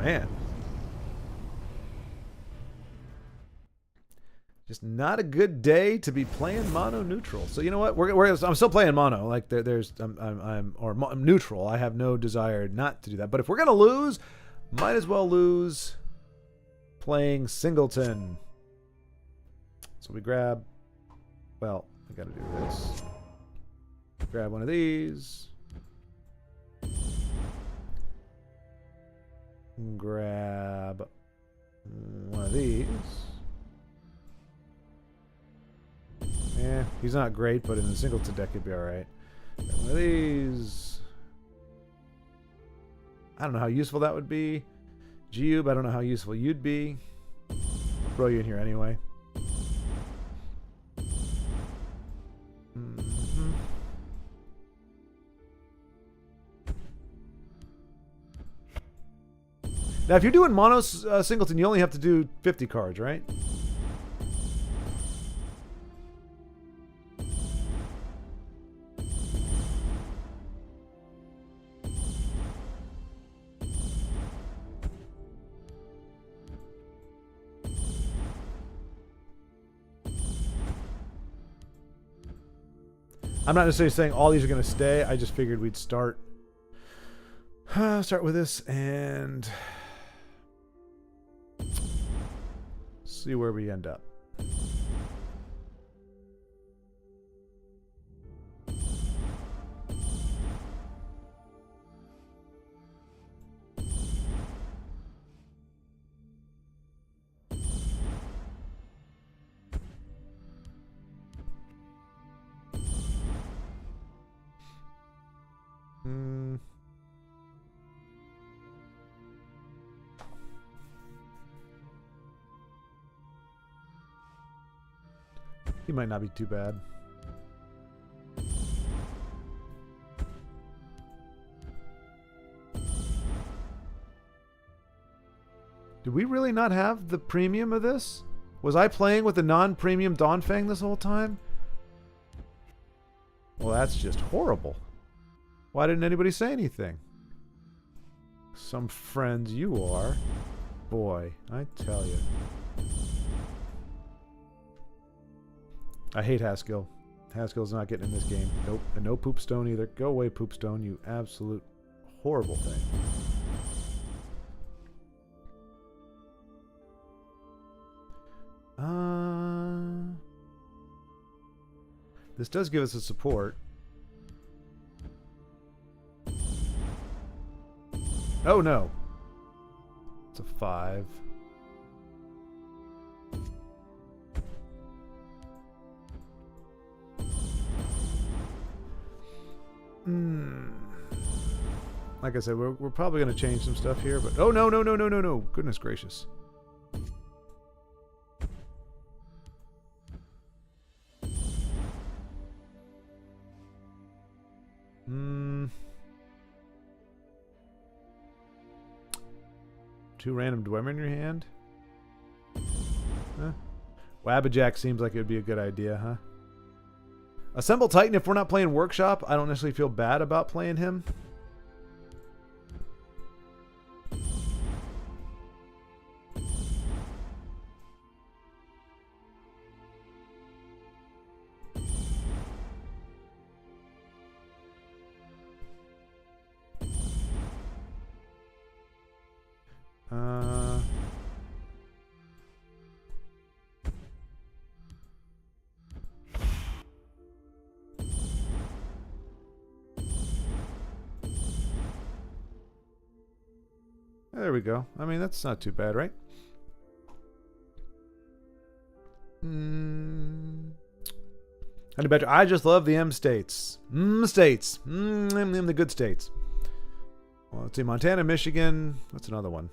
Man. Just not a good day to be playing mono neutral. So you know what? I'm still playing mono. Like I'm neutral. I have no desire not to do that. But if we're gonna lose, might as well lose playing singleton. So we grab. Well, I gotta do this. Grab one of these. Grab one of these. Yeah, he's not great, but in the singleton deck he'd be alright. One of these. I don't know how useful that would be. Geube, I don't know how useful you'd be. I'll throw you in here anyway. Now, if you're doing mono singleton, you only have to do 50 cards, right? I'm not necessarily saying all these are going to stay. I just figured we'd start with this and see where we end up. He might not be too bad. Did we really not have the premium of this? Was I playing with the non-premium Dawnfang this whole time? Well, that's just horrible. Why didn't anybody say anything? Some friends you are. Boy, I tell you. I hate Haskill. Haskill's not getting in this game. Nope. And no Poopstone either. Go away, Poopstone, you absolute horrible thing. This does give us a support. Oh no. It's a 5. Like I said, we're probably going to change some stuff here, but... Oh, no, no, no, no, no, no. Goodness gracious. Two random Dwemer in your hand? Huh? Wabbajack seems like it would be a good idea, huh? Assemble Titan, if we're not playing Workshop, I don't necessarily feel bad about playing him. There we go. I mean, that's not too bad, right? Honey Badger, I just love the M states. States. The good states. Well, let's see. Montana, Michigan. What's another one?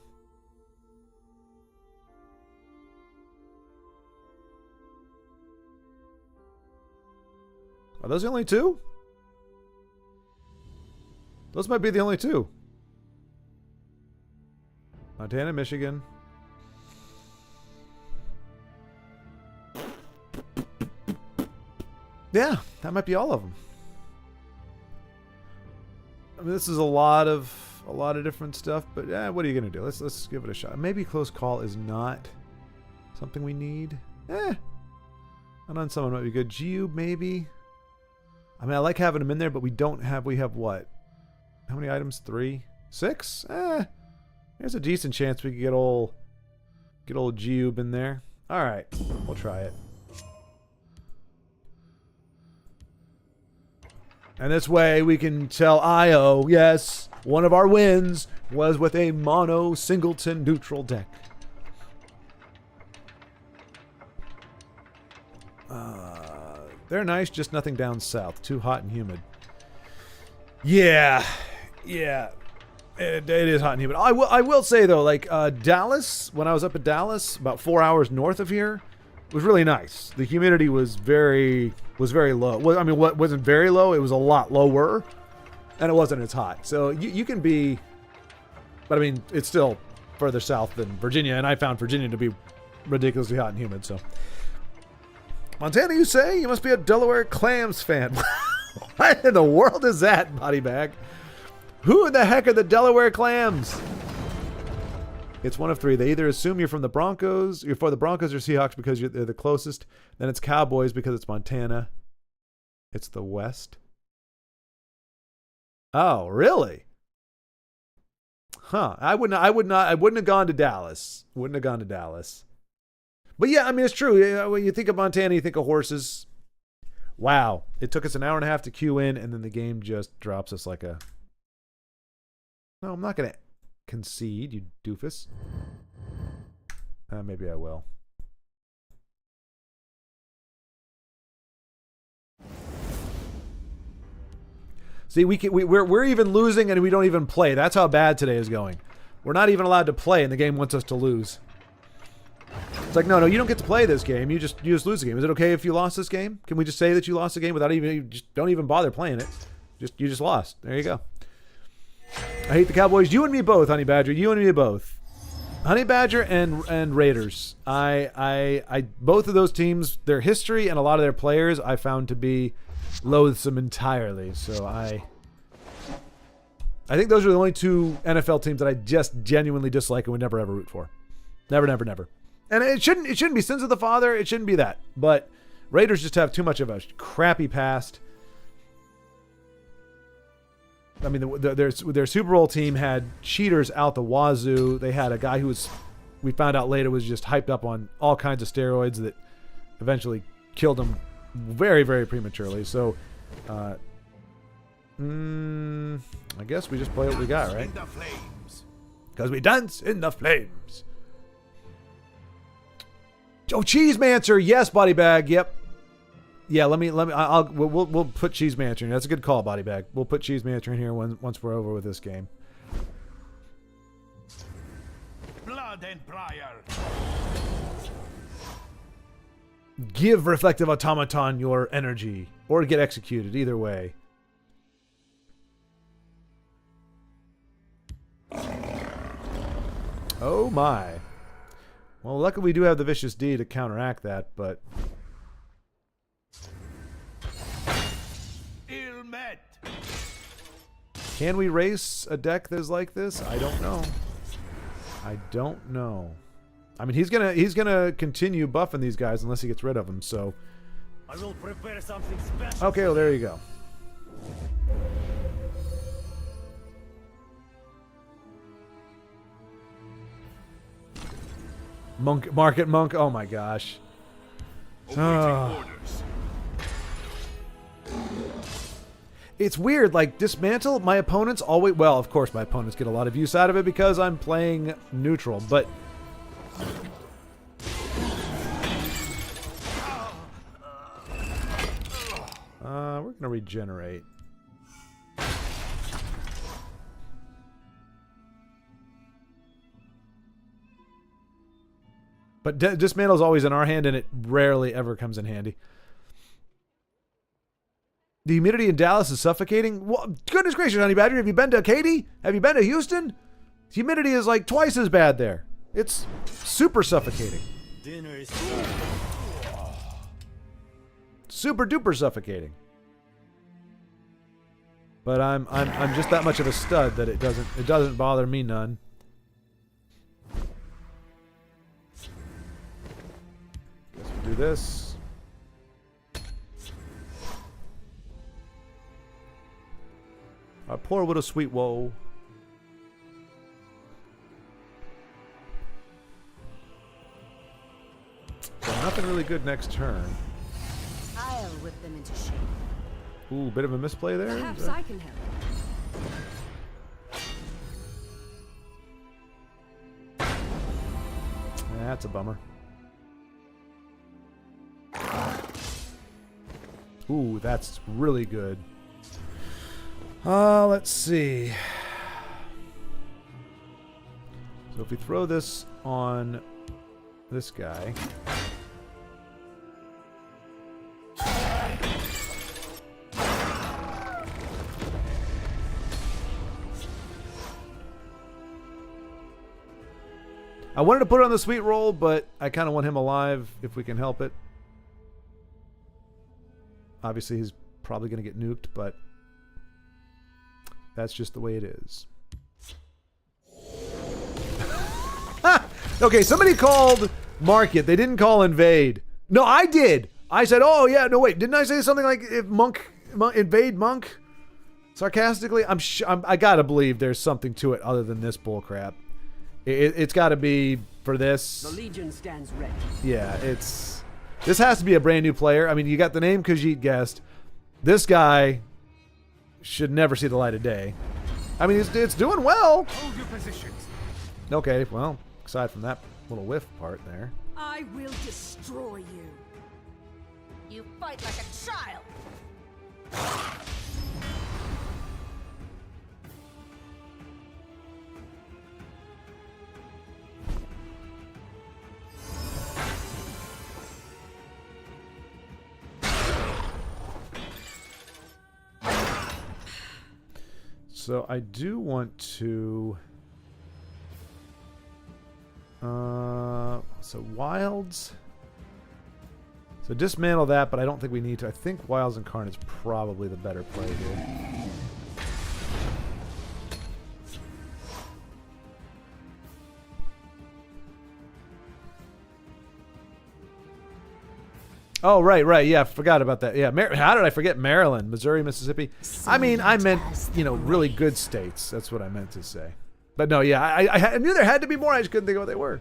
Are those the only two? Those might be the only two. Montana, Michigan. Yeah, that might be all of them. I mean, this is a lot of different stuff, but what are you gonna do? Let's give it a shot. Maybe close call is not something we need. Unknown Summon might be good. Geobe, maybe? I mean, I like having them in there, but we don't have... We have what? How many items? 3? 6? There's a decent chance we could get old Geobe in there. Alright, we'll try it. And this way we can tell Io, yes, one of our wins was with a mono singleton neutral deck. They're nice, just nothing down south. Too hot and humid. Yeah. Yeah. It is hot and humid. I will say, though, like, Dallas, when I was up at Dallas, about 4 hours north of here, was really nice. The humidity was very low. Well, I mean, what wasn't very low, it was a lot lower, and it wasn't as hot. So you can be, but I mean, it's still further south than Virginia, and I found Virginia to be ridiculously hot and humid, so. Montana, you say? You must be a Delaware Clams fan. What in the world is that, body bag? Who in the heck are the Delaware Clams? It's one of 3. They either assume you're from the Broncos, you're for the Broncos or Seahawks because they're the closest. Then it's Cowboys because it's Montana. It's the West. Oh, really? Huh. I wouldn't have gone to Dallas. Wouldn't have gone to Dallas. But yeah, I mean, it's true. When you think of Montana, you think of horses. Wow. It took us an hour and a half to queue in, and then the game just drops us like a... No, I'm not going to concede, you doofus. Maybe I will. See, we're even losing and we don't even play. That's how bad today is going. We're not even allowed to play, and the game wants us to lose. It's like, no, you don't get to play this game. You just lose the game. Is it okay if you lost this game? Can we just say that you lost the game without even... Just don't even bother playing it. You just lost. There you go. I hate the Cowboys. You and me both, Honey Badger. You and me both. Honey Badger and Raiders. I both of those teams, their history and a lot of their players, I found to be loathsome entirely. So I think those are the only 2 NFL teams that I just genuinely dislike and would never ever root for. Never, never, never. And it shouldn't be sins of the father. It shouldn't be that. But Raiders just have too much of a crappy past. I mean, their Super Bowl team had cheaters out the wazoo. They had a guy who was, we found out later, was just hyped up on all kinds of steroids that eventually killed him very, very prematurely. So, I guess we just play what we got, right? Because we dance in the flames. Oh, Cheesemancer, yes, body bag, yep. Yeah, we'll put Cheesemancer in. That's a good call, body bag. We'll put Cheesemancer in here once we're over with this game. Blood and briar. Give Reflective Automaton your energy, or get executed. Either way. Oh my. Well, luckily we do have the Vicious D to counteract that, but... Ill met. Can we race a deck that is like this? I don't know. I don't know. I mean, he's gonna continue buffing these guys unless he gets rid of them, so... I will prepare something special. Okay, well, there you go. Market Monk, oh my gosh. It's weird, like, Dismantle, my opponents always... Well, of course my opponents get a lot of use out of it because I'm playing neutral, but... we're gonna regenerate. But Dismantle is always in our hand, and it rarely ever comes in handy. The humidity in Dallas is suffocating. Well, goodness gracious, Honey Badger, have you been to Katy? Have you been to Houston? The humidity is like twice as bad there. It's super suffocating. Dinner is Super duper suffocating. But I'm just that much of a stud that it doesn't bother me none. Guess we'll do this. Our poor widow sweet woe. So nothing really good next turn. I'll whip them into shape. Ooh, bit of a misplay there. Perhaps I can help. That's a bummer. Ooh, that's really good. Let's see. So if we throw this on this guy. I wanted to put it on the sweet roll, but I kind of want him alive if we can help it. Obviously, he's probably going to get nuked, but that's just the way it is. Okay, somebody called market. They didn't call invade. No, I did. I said, oh, yeah, no, wait. Didn't I say something like if monk invade monk? Sarcastically? I got to believe there's something to it other than this bullcrap. It's got to be for this. The Legion stands ready. Yeah, this has to be a brand new player. I mean, you got the name Khajiit guessed. This guy should never see the light of day. I mean, it's doing well. Hold your positions. Okay, well, aside from that little whiff part there. I will destroy you. You fight like a child. So I do want to... so Wilds... So dismantle that, but I don't think we need to. I think Wilds Incarnate's probably the better play here. Oh, right. Yeah, forgot about that. Yeah, how did I forget Maryland, Missouri, Mississippi? I mean, I meant, really good states. That's what I meant to say. But no, yeah, I knew there had to be more. I just couldn't think of what they were.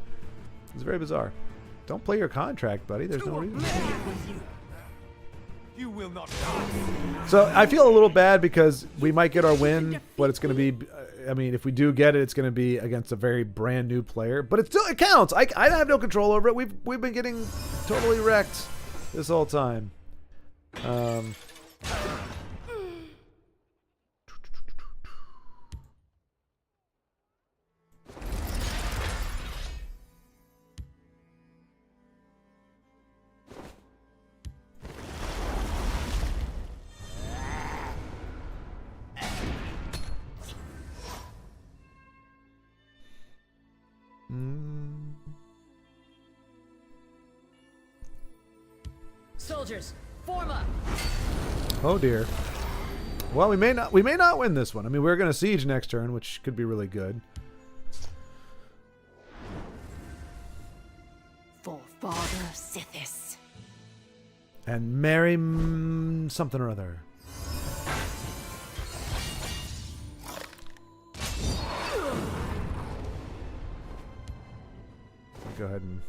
It's very bizarre. Don't play your contract, buddy. There's no reason. You will not die. So I feel a little bad because we might get our win, but it's going to be... I mean, if we do get it, it's going to be against a very brand new player. But it counts. I have no control over it. We've been getting totally wrecked this whole time. Soldiers, form up. Oh dear. Well, we may not win this one. I mean, we're going to siege next turn, which could be really good. For Father Sithis. And marry something or other. Go ahead and...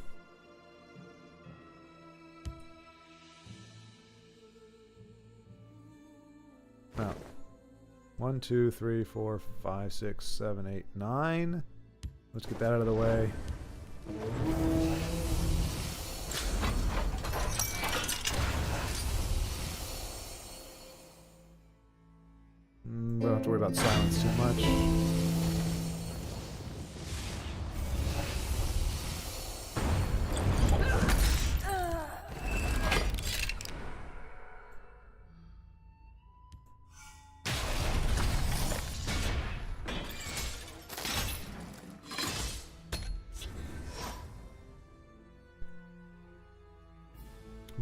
Oh. 1, 2, 3, 4, 5, 6, 7, 8, 9. Let's get that out of the way. We don't have to worry about silence too much.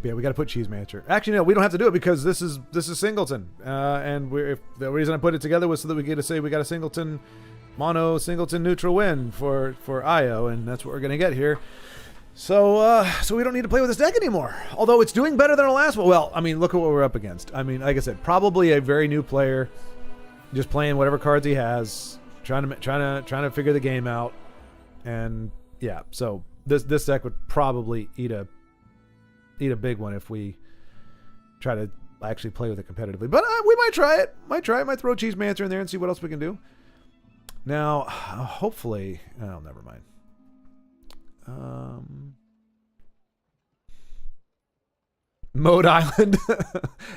Yeah, we got to put Cheese Manager. Actually, no, we don't have to do it because this is Singleton, and the reason I put it together was so that we get to say we got a Singleton neutral win for IO, and that's what we're gonna get here. So we don't need to play with this deck anymore. Although it's doing better than our last one. Well, I mean, look at what we're up against. I mean, like I said, probably a very new player. Just playing whatever cards he has, trying to figure the game out, and yeah. So this deck would probably eat a big one if we try to actually play with it competitively. But we might try it. Might throw Cheesemancer in there and see what else we can do. Now, hopefully, oh, never mind. Mode Island.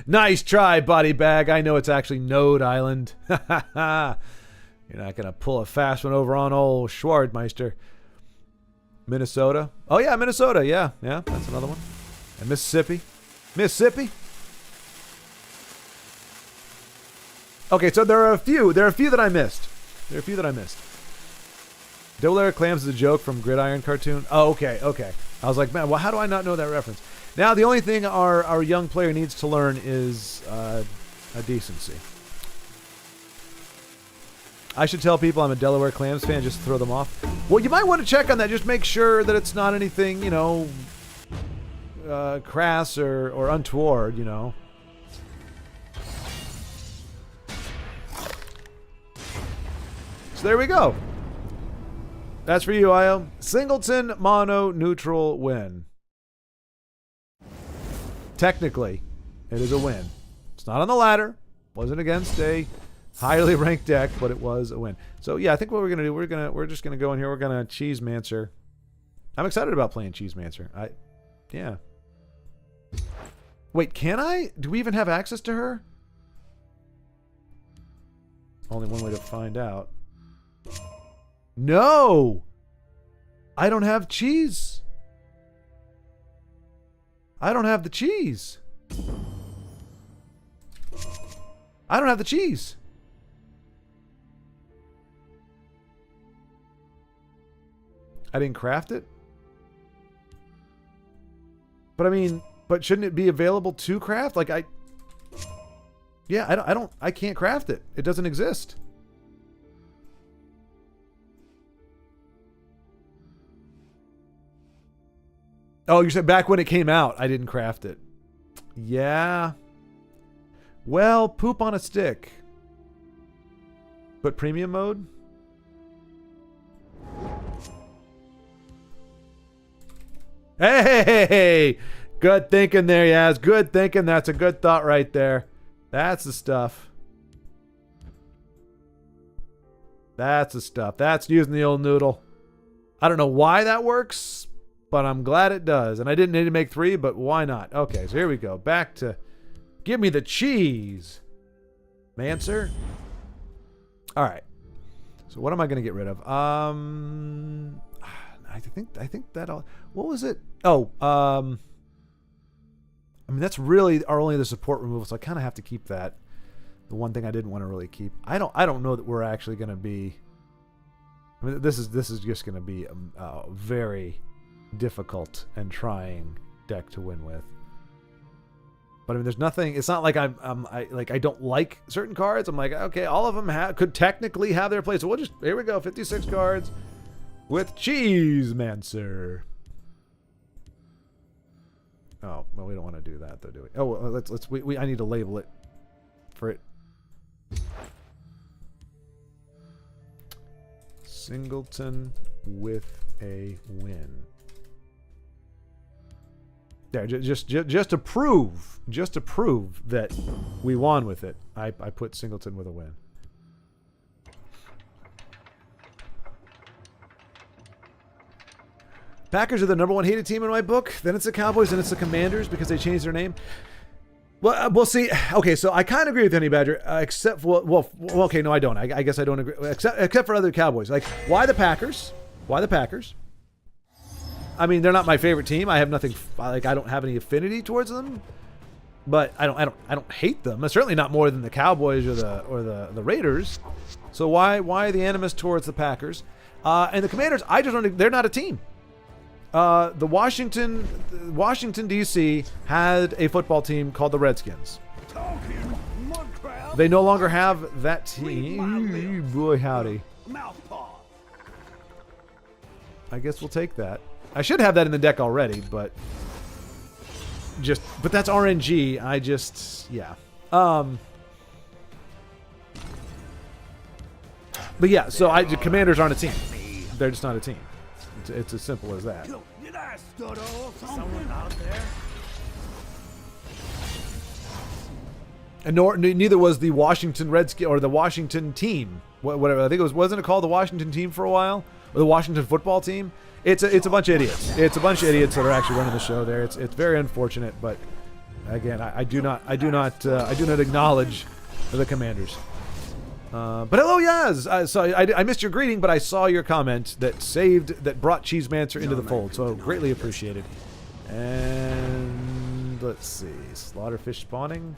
Nice try, body bag. I know it's actually Node Island. You're not gonna pull a fast one over on old Schwardmeister. Minnesota. Oh yeah, Minnesota. Yeah, that's another one. And Mississippi. Okay, so there are a few that I missed. Double Layer Clams is a joke from Gridiron cartoon. Oh, okay. I was like, man, well, how do I not know that reference? Now, the only thing our young player needs to learn is a decency. I should tell people I'm a Delaware Clams fan just to throw them off. Well, you might want to check on that. Just make sure that it's not anything, crass or untoward, So there we go. That's for you, Io. Singleton mono neutral win. Technically, it is a win. It's not on the ladder. Wasn't against a highly ranked deck, but it was a win. So yeah, I think what we're gonna do, we're just gonna go in here. We're gonna Cheesemancer. I'm excited about playing Cheesemancer. Yeah. Wait, can I? Do we even have access to her? Only one way to find out. No! I don't have cheese. I don't have the cheese. I don't have the cheese. I didn't craft it? But I mean, shouldn't it be available to craft? Like I can't craft it. It doesn't exist. Oh, you said back when it came out, I didn't craft it. Yeah. Well, poop on a stick. But premium mode? Hey! Good thinking there, Yaz. Good thinking. That's a good thought right there. That's the stuff. That's the stuff. That's using the old noodle. I don't know why that works, but I'm glad it does. And I didn't need to make 3, but why not? Okay, so here we go. Back to give me the cheese. Mancer. All right. So what am I going to get rid of? I think that'll... What was it? Oh, I mean, that's really our only other support removal, so I kind of have to keep that. The one thing I didn't want to really keep. I don't know that we're actually going to be... I mean, this is just going to be a very difficult and trying deck to win with. But I mean, there's nothing. It's not like I don't like certain cards. I'm like, okay, all of them could technically have their place. So we'll just here we go, 56 cards with Cheesemancer. Oh well, we don't want to do that though, do we? Oh, well, I need to label it for it. Singleton with a win. There, just to prove that we won with it, I put Singleton with a win. Packers are the number 1 hated team in my book. Then it's the Cowboys, and it's the Commanders because they changed their name. Well, we'll see. Okay, so I kind of agree with Honey Badger, except for well, okay, no, I don't. I guess I don't agree, except for other Cowboys. Like, why the Packers? Why the Packers? I mean, they're not my favorite team. I have nothing like I don't have any affinity towards them, but I don't hate them. Certainly not more than the Cowboys or the Raiders. So why the animus towards the Packers? And the Commanders? I just don't. They're not a team. The Washington D.C. had a football team called the Redskins. They no longer have that team. Boy, howdy. I guess we'll take that. I should have that in the deck already, but that's RNG. Yeah. But yeah, so the commanders aren't a team. They're just not a team. It's as simple as that. Someone out there? And neither was the Washington Redskins or the Washington team. Whatever. I think wasn't it called the Washington team for a while? Or the Washington football team? It's a bunch of idiots. It's a bunch of idiots that are actually running the show there. It's very unfortunate, but again, I do not acknowledge the commanders. But hello, Yaz. I missed your greeting, but I saw your comment that brought Cheesemancer into the fold. So greatly appreciated. And let's see, slaughterfish spawning.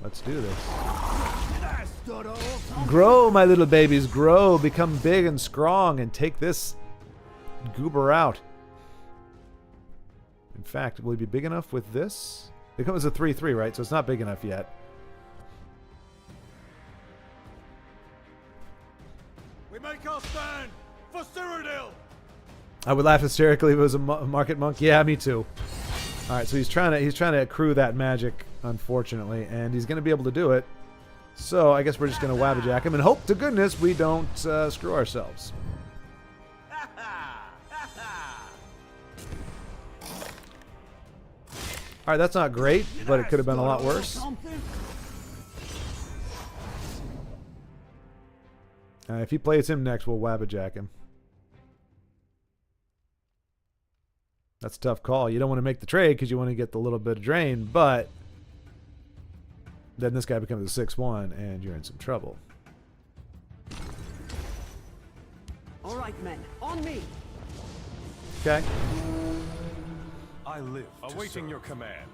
Let's do this. Grow, my little babies, grow, become big and strong, and take this goober out. In fact, will he be big enough with this? It comes as a 3-3, right? So it's not big enough yet. We make our stand for Cyrodiil! I would laugh hysterically if it was a market monk. Yeah, me too. All right, so he's trying to accrue that magic, unfortunately, and he's going to be able to do it. So I guess we're just going to wabbajack him and hope to goodness we don't screw ourselves. All right, that's not great, but it could have been a lot worse. If he plays him next, we'll wabbajack him. That's a tough call. You don't want to make the trade because you want to get the little bit of drain, but then this guy becomes a 6-1 and you're in some trouble. All right, men, on me. Okay. I live awaiting your command.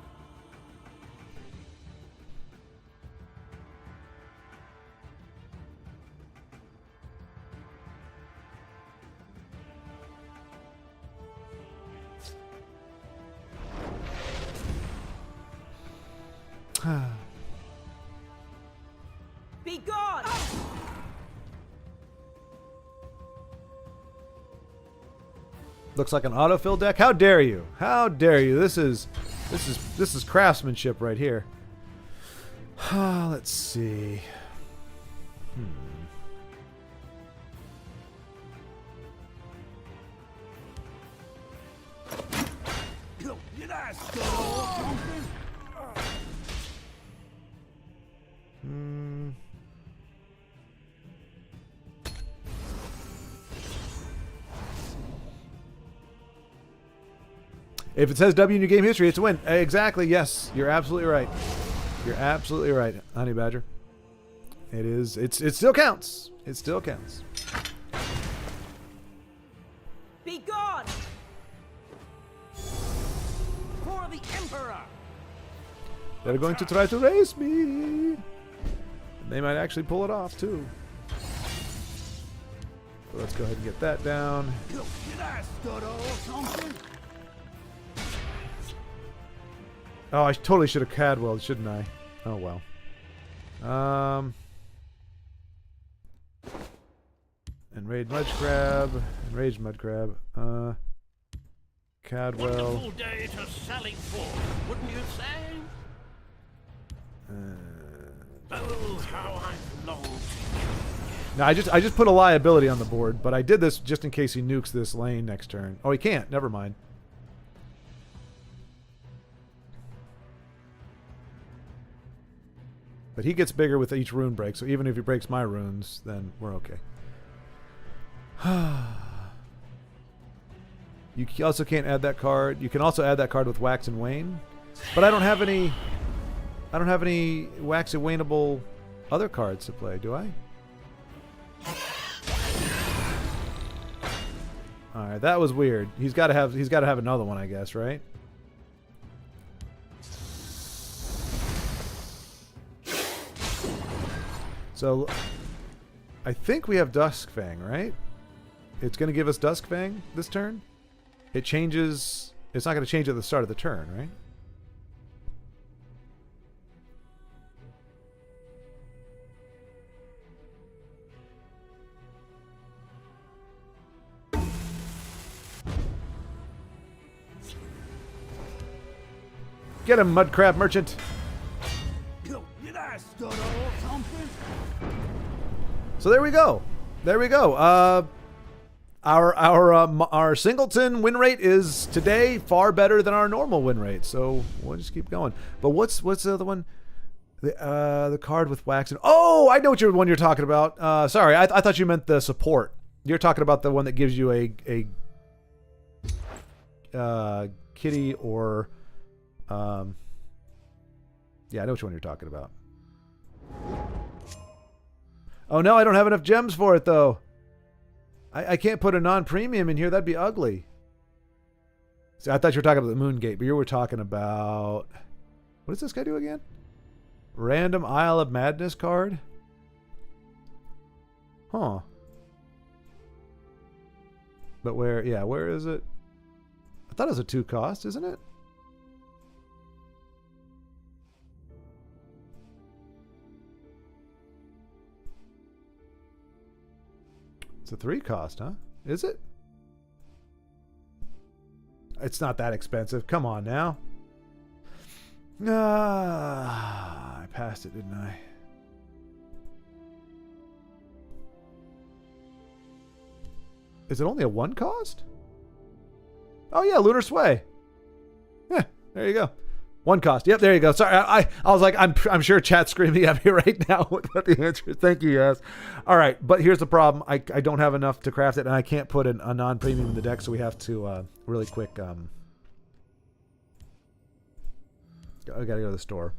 Be gone! Looks like an autofill deck. How dare you? How dare you? This is craftsmanship right here. Let's see. If it says W in your game history, it's a win. Exactly, yes. You're absolutely right. You're absolutely right, Honey Badger. It is. It still counts. It still counts. Be gone! For the Emperor! They're going to try to race me. They might actually pull it off, too. So let's go ahead and get that down. Oh, I totally should have Cadwelled, shouldn't I? Oh, well. Enraged Mud Crab. Cadwell. Wonderful day to sally forth, wouldn't you say? Oh, how I've longed. No, I just put a liability on the board, but I did this just in case he nukes this lane next turn. Oh, he can't. Never mind. But he gets bigger with each rune break, so even if he breaks my runes, then we're okay. You also can't add that card. You can also add that card with Wax and Wane, but I don't have any Wax and Waneable other cards to play, do I? All right, that was weird. He's got to have another one, I guess, right? So, I think we have Duskfang, right? It's going to give us Duskfang this turn? It changes... It's not going to change at the start of the turn, right? Get him, Mud Crab Merchant! So there we go. there we go. Our singleton win rate is today far better than our normal win rate, so we'll just keep going. But what's the other one? The card with wax and oh, I know what one you're talking about. Sorry, I thought you meant the support. You're talking about the one that gives you a kitty or yeah, I know which one you're talking about. Oh no, I don't have enough gems for it though. I can't put a non-premium in here. That'd be ugly. See, I thought you were talking about the Moon Gate, but you were talking about... What does this guy do again? Random Isle of Madness card? Huh. But where... Yeah, where is it? I thought it was a 2 cost, isn't it? It's a 3 cost, huh? Is it? It's not that expensive. Come on now. I passed it, didn't I? Is it only a 1 cost? Oh yeah, Lunar Sway. Yeah, there you go. 1 cost. Yep, there you go. Sorry, I was like, I'm sure chat's screaming at me right now with what the answer is. Thank you, yes. All right, but here's the problem. I don't have enough to craft it, and I can't put a non-premium in the deck, so we have to really quick. I gotta go to the store.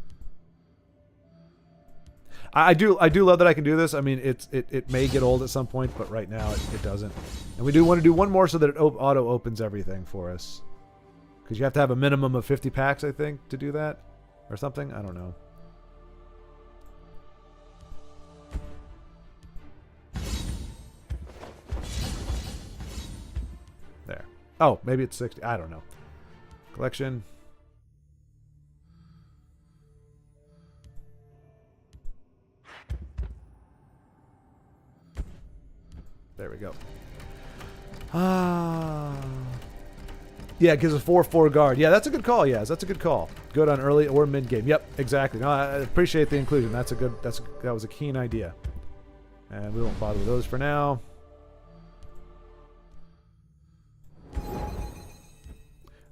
I do love that I can do this. I mean, it may get old at some point, but right now it doesn't. And we do want to do one more so that it auto opens everything for us. Because you have to have a minimum of 50 packs, I think, to do that. Or something. I don't know. There. Oh, maybe it's 60. I don't know. Collection. There we go. Yeah, it gives a 4/4 guard. Yeah, that's a good call. Yes, that's a good call. Good on early or mid game. Yep, exactly. No, I appreciate the inclusion. That was a keen idea. And we won't bother with those for now.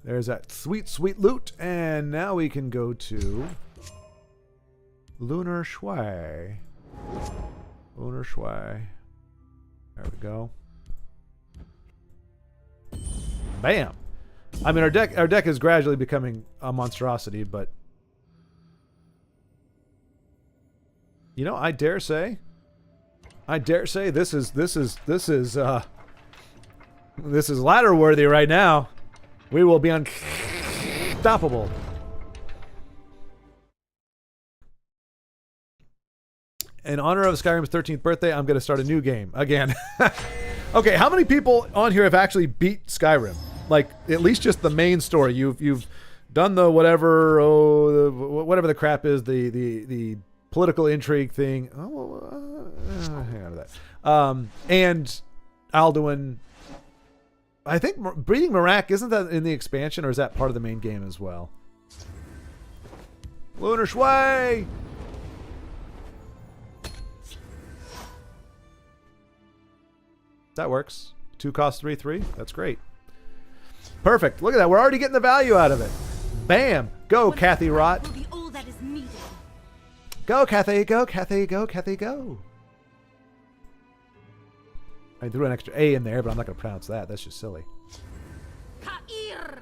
There's that sweet, sweet loot, and now we can go to Lunar Shui. Lunar Shui. There we go. Bam. I mean, our deck is gradually becoming a monstrosity, but you know, I dare say this is ladder worthy right now. We will be unstoppable. In honor of Skyrim's 13th birthday, I'm going to start a new game again. Okay, how many people on here have actually beat Skyrim? Like, at least just the main story. You've done the whatever, whatever the crap is, the political intrigue thing. Hang on to that. And Alduin. I think Breeding Marak, isn't that in the expansion, or is that part of the main game as well? Lunar Sway! That works. 2 cost 3/3. That's great. Perfect. Look at that. We're already getting the value out of it. Bam. Go, Kathy Rott. Will be all that is needed. Go, Kathy. Go, Kathy. Go, Kathy. Go. I threw an extra A in there, but I'm not going to pronounce that. That's just silly. Kair.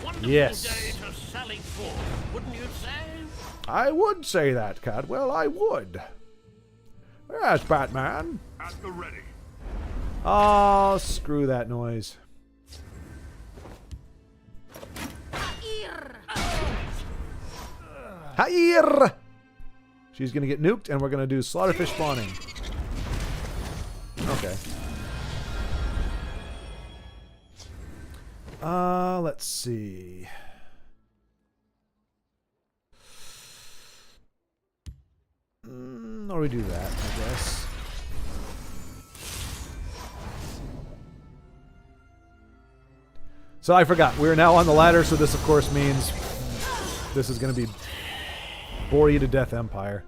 Wonderful Yes. day to sally forth, wouldn't you say? I would say that, Cadwell. I would. Yes, Batman. At the ready. Oh, screw that noise. Kair. Hair! She's going to get nuked, and we're going to do slaughterfish spawning. Okay. Let's see. Or we do that, I guess. So I forgot. We're now on the ladder, so this, of course, means this is going to be bore you to death, Empire.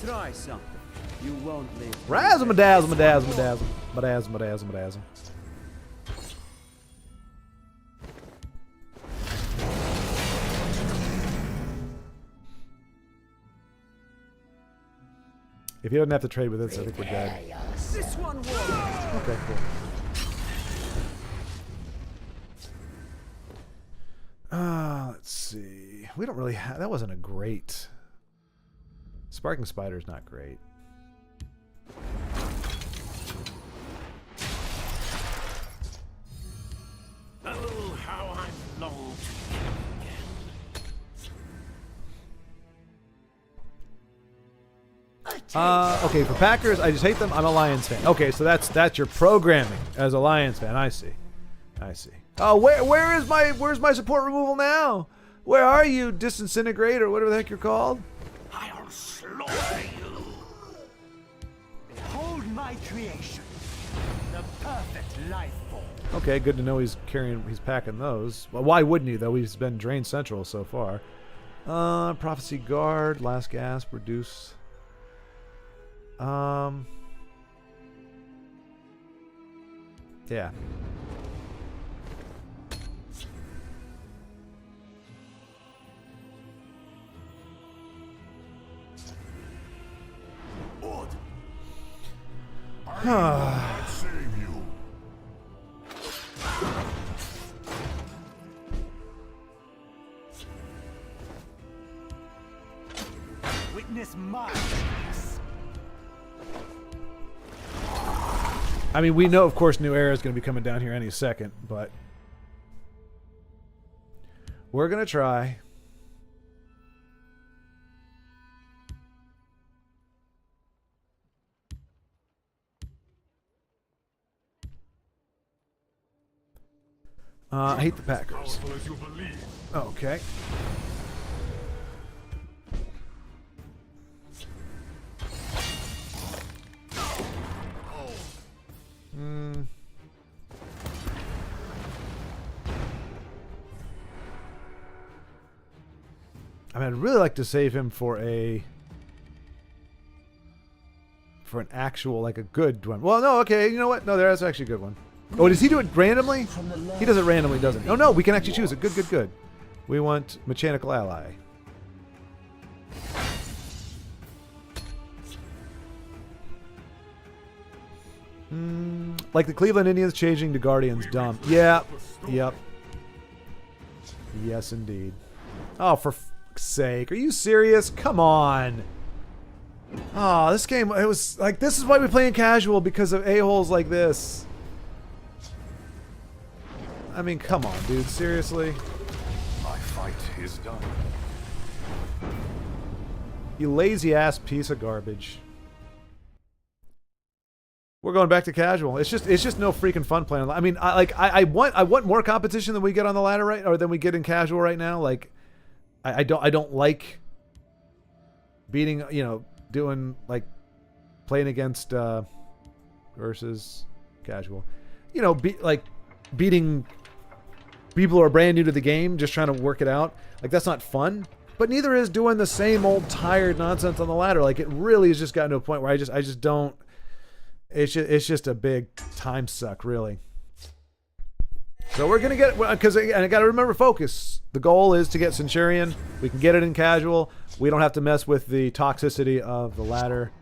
Try something. You won't live. Razzle dazzle dazzle dazzle dazzle dazzle dazzle. If he doesn't have to trade with us, I think we're dead. This one will. Okay, cool. Let's see. We don't really have... That wasn't a great... Sparking Spider's not great. Oh, how I've longed to kill again. Okay, for Packers, I just hate them. I'm a Lions fan. Okay, so that's your programming as a Lions fan. I see. I see. Oh, where's my support removal now? Where are you, Disintegrate, or whatever the heck you're called? I'll slaughter you. Behold my creation. The perfect life form. Okay, good to know he's packing those. Well, why wouldn't he, though? He's been Drain Central so far. Prophecy Guard, Last Gasp, Reduce. Yeah. Save you. Witness my. I mean, we know, of course, New Era is going to be coming down here any second, but we're going to try. I hate the Packers. Okay. I mean, I'd really like to save him for an actual, like a good one. Well, no, okay, you know what? No, that's actually a good one. Oh, does he do it randomly? He does it randomly, doesn't he? Oh, no, we can actually choose it. Good, good, good. We want Mechanical Ally. Like the Cleveland Indians changing to Guardians. Dumb. Yeah. Yep. Yes, indeed. Oh, for fuck's sake. Are you serious? Come on. Oh, this game, it was like, this is why we play in casual, because of a-holes like this. I mean, come on, dude. Seriously? My fight is done. You lazy-ass piece of garbage. We're going back to casual. It's just no freaking fun playing. I mean, I want more competition than we get on the ladder or than we get in casual right now. Like, I don't like beating, you know, doing like playing against versus casual. You know, beating people who are brand new to the game, just trying to work it out. Like, that's not fun. But neither is doing the same old tired nonsense on the ladder. Like, it really has just gotten to a point where I just don't. It's just a big time suck, really. So we're gonna get, because and I gotta remember focus. The goal is to get Centurion. We can get it in casual. We don't have to mess with the toxicity of the ladder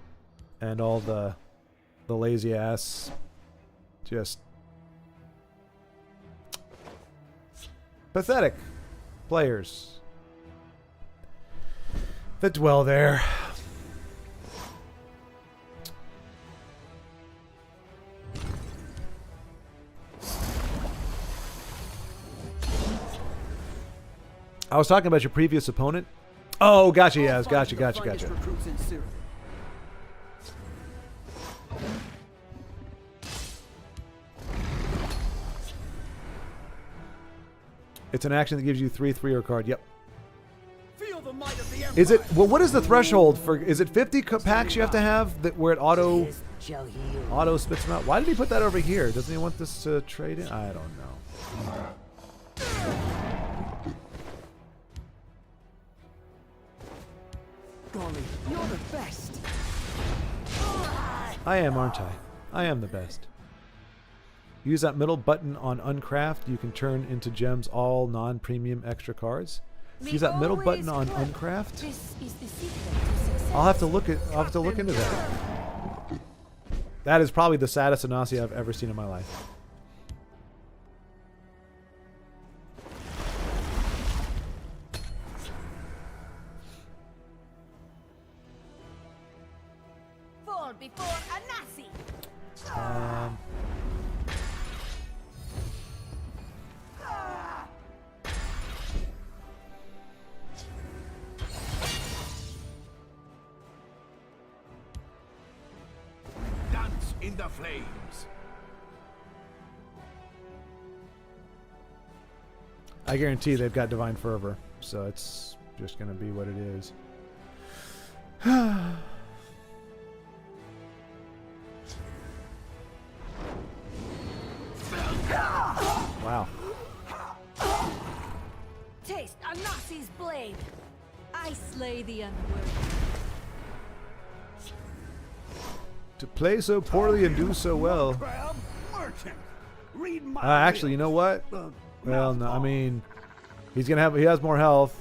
and all the lazy ass, just pathetic players that dwell there. I was talking about your previous opponent. Oh, gotcha, yeah, gotcha. It's an action that gives you 3/3 or card. Yep. Feel the might of the Is it? Well, what is the threshold for? Is it 50 packs you have to have that where it auto spits them out? Why did he put that over here? Doesn't he want this to trade in? I don't know. Golly, you're the best. I am, aren't I? I am the best. Use that middle button on Uncraft. You can turn into gems all non-premium extra cards. Use that middle button on Uncraft. This is the secret to success. I'll have to look into that. That is probably the saddest Anasi I've ever seen in my life. Fall before Anasi. Dance in the flames. I guarantee they've got Divine Fervor, so it's just going to be what it is. Wow. Taste Anasi's blade. I slay the unworthy. To play so poorly and do so well. Crab merchant. Read my Actually, you know what? Well, no, I mean, he has more health.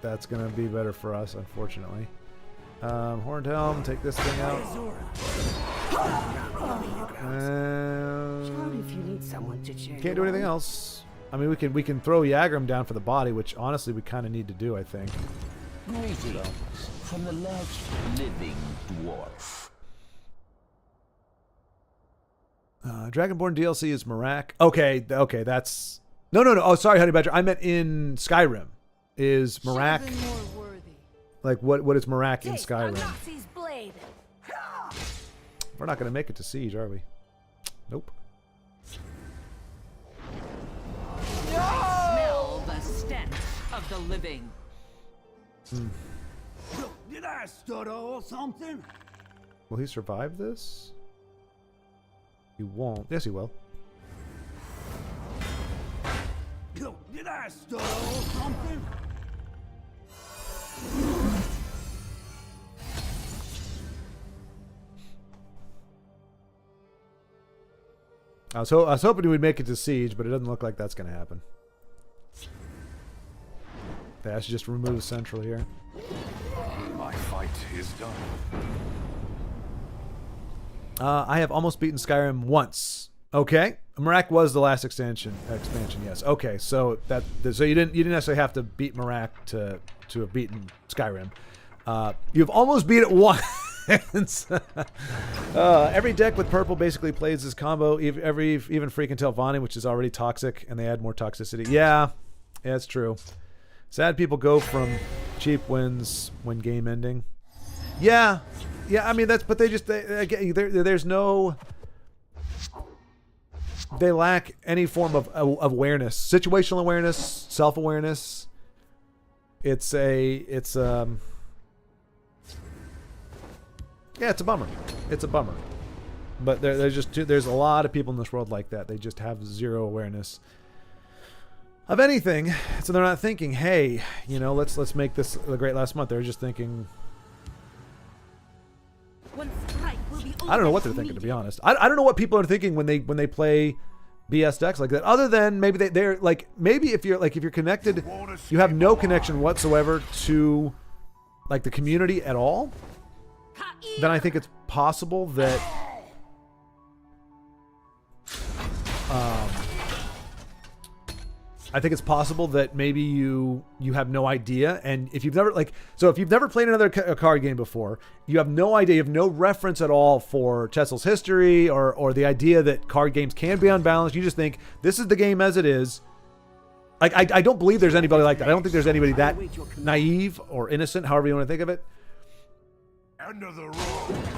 That's gonna be better for us, unfortunately. Horned Helm, take this thing out. Shout if you need someone to cheer Can't you do anything on. else. I mean, we can throw Yagram down for the body, which honestly we kind of need to do, I think. Greetings from the last living dwarf. Dragonborn DLC is Marak. Okay, that's no. Oh, sorry, Honey Badger. I meant in Skyrim. Is Marak More worthy. like what is Marak in Taste Skyrim? Anasi's blade. We're not gonna make it to Siege, are we? Nope. Smell the stench of the living. Did I stutter or something? Will he survive this? He won't. Yes, he will. Did I stutter or something? I was hoping we'd make it to Siege, but it doesn't look like that's going to happen. Yeah, I should just remove Central here. My fight is done. I have almost beaten Skyrim once. Okay, Marak was the last expansion. Yes. Okay, so so you didn't necessarily have to beat Marak to have beaten Skyrim. You've almost beat it once. Every deck with purple basically plays this combo. Even freaking Telvanni, which is already toxic, and they add more toxicity. Yeah, it's true. Sad people go from cheap wins when game ending. Yeah. I mean but there's no. They lack any form of awareness, situational awareness, self-awareness. It's a bummer. It's a bummer. But there's a lot of people in this world like that. They just have zero awareness of anything. So they're not thinking, hey, let's make this the great last month. They're just thinking. One strike will be I don't know what they're thinking, to be honest. I don't know what people are thinking when they play BS decks like that. Other than maybe they're like, maybe if you're connected, you have no connection whatsoever to like the community at all. Then I think it's possible that maybe you have no idea, and if you've never played another card game before, you have no idea, you have no reference at all for TESL's history or the idea that card games can be unbalanced. You just think this is the game as it is. Like I don't believe there's anybody like that. I don't think there's anybody that naive or innocent, however you want to think of it. End of the road.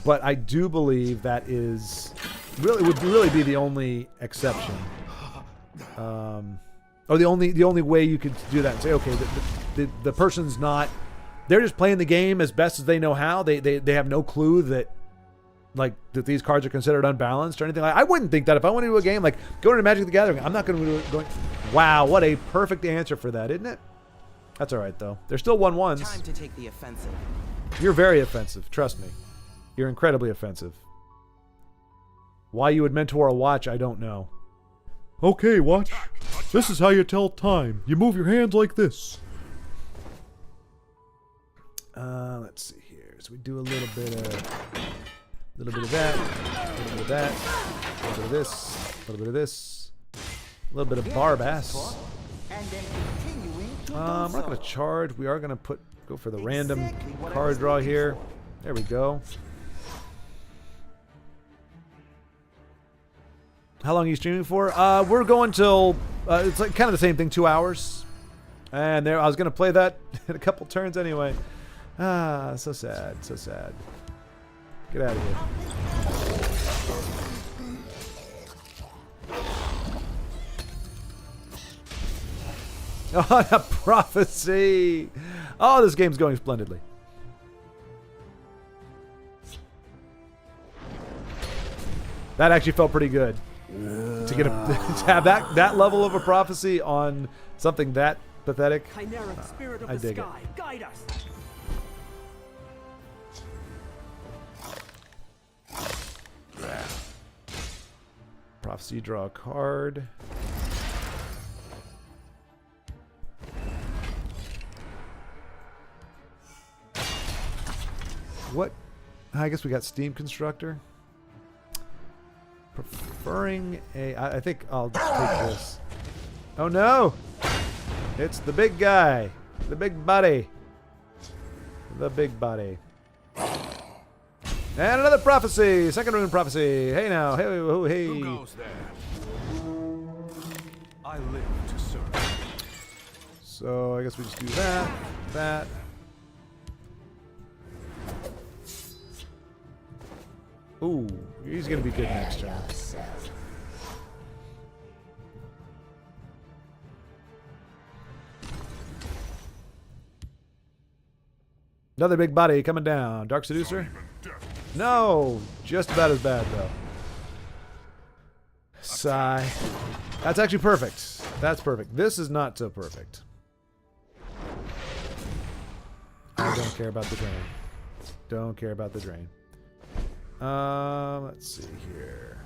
But I do believe that would really be the only exception, or the only way you could do that and say, okay, the person's not, they're just playing the game as best as they know how. They have no clue that these cards are considered unbalanced or anything. I wouldn't think that if I went into a game like going to Magic the Gathering. I'm not going to go. Wow, what a perfect answer for that, isn't it? That's all right though. They're still 1-1s. Time to take the offensive. You're very offensive. Trust me. You're incredibly offensive. Why you would mentor a watch, I don't know. Okay, watch. This is how you tell time. You move your hands like this. Let's see here. So we do a little bit of that, a little bit of that, a little bit of this, a little bit of this, a little bit of Barbass. We're not going to charge. We are going to go for the random card draw here. There we go. How long are you streaming for? We're going till it's like kind of the same thing, 2 hours. And there, I was going to play that in a couple turns anyway. Ah, so sad, so sad. Get out of here. Oh, that prophecy! Oh, this game's going splendidly. That actually felt pretty good. To get to have that level of a prophecy on something that pathetic. Chimeric spirit of I the dig sky, guide us. Prophecy, draw a card. What? I guess we got Steam Constructor. Preferring a... I think I'll take this. Oh no! It's the big guy. The big buddy. The big buddy. And another prophecy! Second rune prophecy! Hey now! Hey, oh, hey! Who goes there? I live to serve. So I guess we just do that. That. Ooh, he's gonna be good next turn. Another big body coming down. Dark Seducer? No! Just about as bad, though. Sigh. That's actually perfect. That's perfect. This is not so perfect. I don't care about the drain. Don't care about the drain. Let's see here.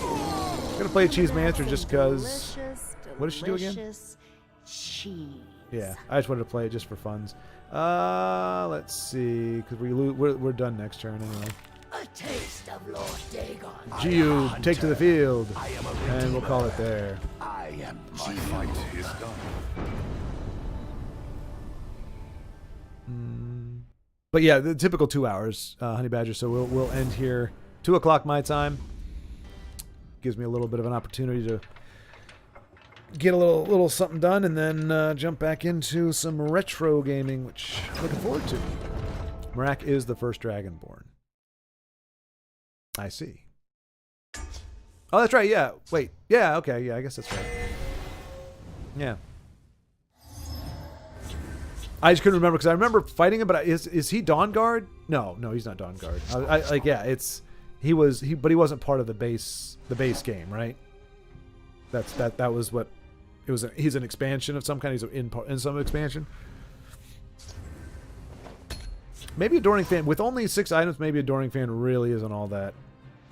I'm gonna play Cheese Mancer just because. What does she do again? Cheese. Yeah, I just wanted to play it just for funs. Let's see, because we're done next turn anyway. A taste of Lord Dagon. Giu, take to the field, and we'll call it there. I am my fight is done. But yeah, the typical 2 hours, Honey Badger. So we'll end here 2 o'clock my time. Gives me a little bit of an opportunity to get a little something done, and then jump back into some retro gaming, which I'm looking forward to. Marak is the first Dragonborn. I see. Oh, that's right. Yeah. Wait. Yeah. Okay. Yeah. I guess that's right. Yeah. I just couldn't remember because I remember fighting him, but is he Dawn Guard? No, he's not Dawn Guard. Like yeah, but he wasn't part of the base game, right? That was what it was. He's an expansion of some kind. He's in some expansion. Maybe Adoring Fan with only 6 items. Maybe Adoring Fan really isn't all that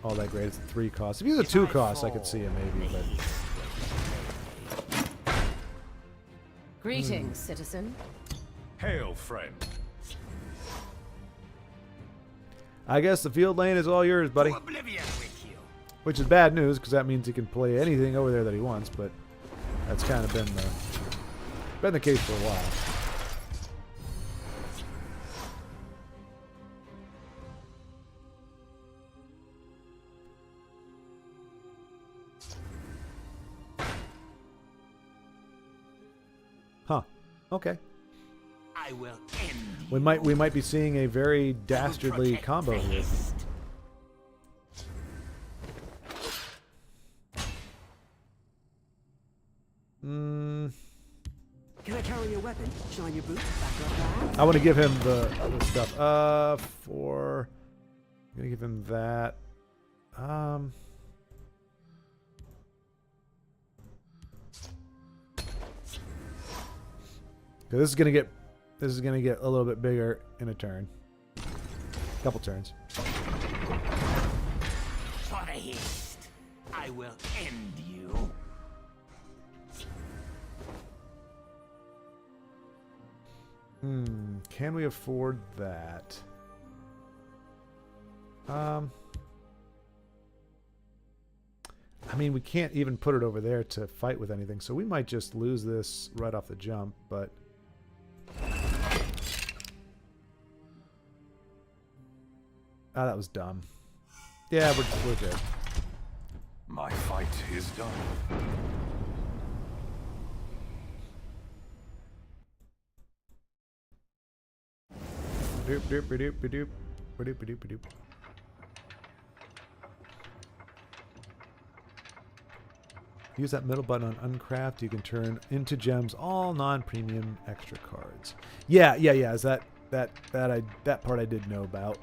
great. It's a 3 cost. If he was a 2 cost, I could see him maybe. But Greetings, citizen. Hail, friend. I guess the field lane is all yours, buddy. Which is bad news because that means he can play anything over there that he wants. But that's kind of been the case for a while. Huh. Okay. I will end We might be seeing a very dastardly combo here. Can I carry your weapon? Shine your boots? Back up. I want to give him the other stuff. I'm gonna give him that. This is gonna get a little bit bigger in a turn. Couple turns. For a haste, I will end you. Can we afford that? I mean, we can't even put it over there to fight with anything, so we might just lose this right off the jump, but... Ah, that was dumb. Yeah, we're good. My fight is done. Doop doop doop doop doop doop doop. Use that middle button on Uncraft. You can turn into gems all non-premium extra cards. Yeah. Is that part I did know about.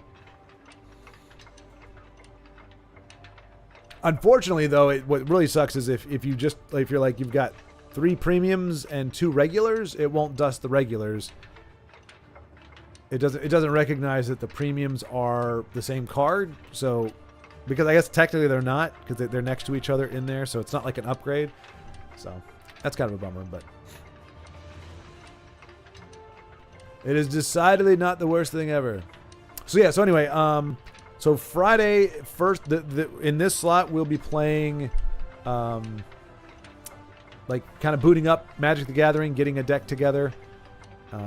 Unfortunately, though, what really sucks is if you're like you've got 3 premiums and 2 regulars, it won't dust the regulars. It doesn't recognize that the premiums are the same card. So, because I guess technically they're not, because they're next to each other in there, so it's not like an upgrade. So that's kind of a bummer, but it is decidedly not the worst thing ever. So yeah. So anyway, so Friday first, in this slot we'll be playing, like kind of booting up Magic the Gathering, getting a deck together.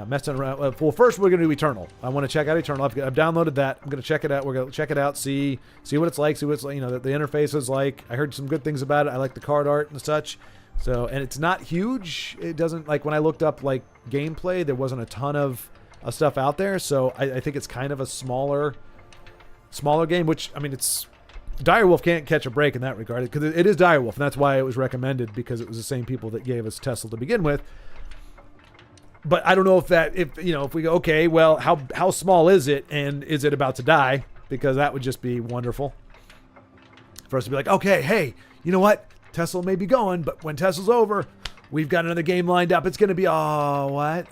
Messing around. Well, first we're going to do Eternal. I want to check out Eternal. I've downloaded that. I'm going to check it out. We're going to check it out, see what it's like, see what it's like, the interface is like. I heard some good things about it. I like the card art and such. So, and it's not huge. It doesn't, like, when I looked up like gameplay, there wasn't a ton of stuff out there. So I think it's kind of a smaller game, which, I mean, it's Direwolf can't catch a break in that regard, because it is Direwolf, and that's why it was recommended, because it was the same people that gave us TESL to begin with. But I don't know if we go, okay, well, how small is it, and is it about to die? Because that would just be wonderful for us to be like, okay, hey, you know what? TESL may be going, but when TESL's over, we've got another game lined up. It's going to be, oh, what?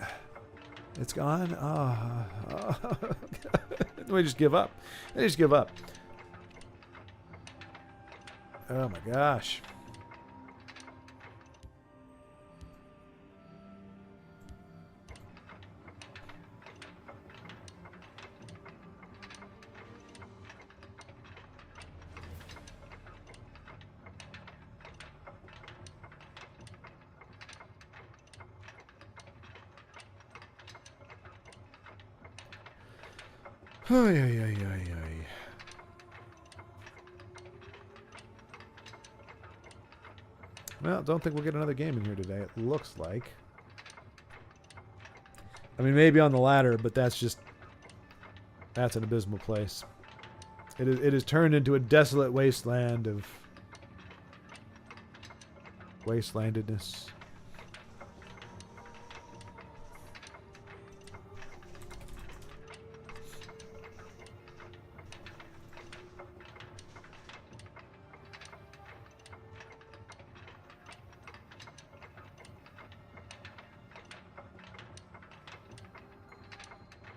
It's gone? Oh. We just give up. They just give up. Oh my gosh. Ay. Well, don't think we'll get another game in here today, it looks like. I mean, maybe on the ladder, but that's an abysmal place. It is turned into a desolate wasteland of wastelandedness.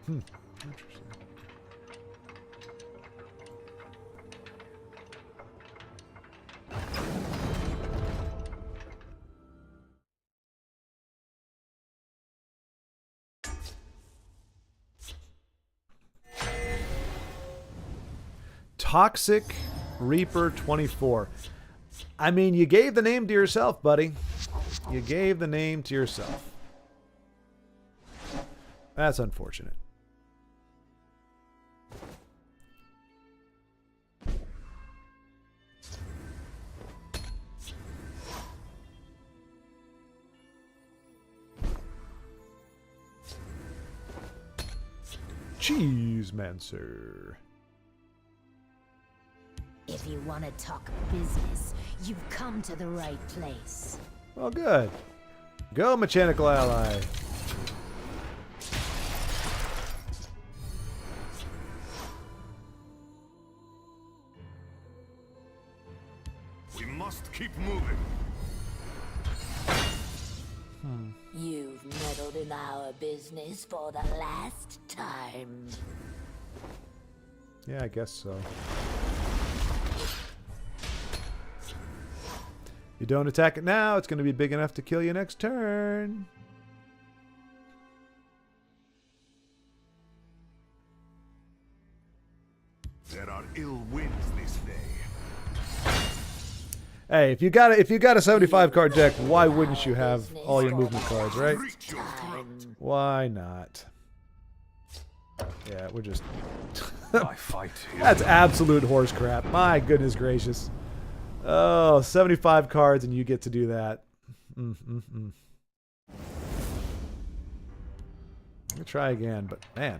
Interesting. Toxic Reaper 24. I mean, you gave the name to yourself, buddy. You gave the name to yourself. That's unfortunate. Cheesemancer. If you want to talk business, you've come to the right place. Well, good. Go, mechanical ally. We must keep moving. You've meddled in our business for the last time. Yeah, I guess so. You don't attack it now, it's going to be big enough to kill you next turn. There are ill winds this day. Hey, if you got a 75 card deck, why wouldn't you have all your movement cards, right? Why not? Yeah, we're just... I fight here. That's absolute horse crap. My goodness gracious. Oh, 75 cards and you get to do that. I'll try again, but man.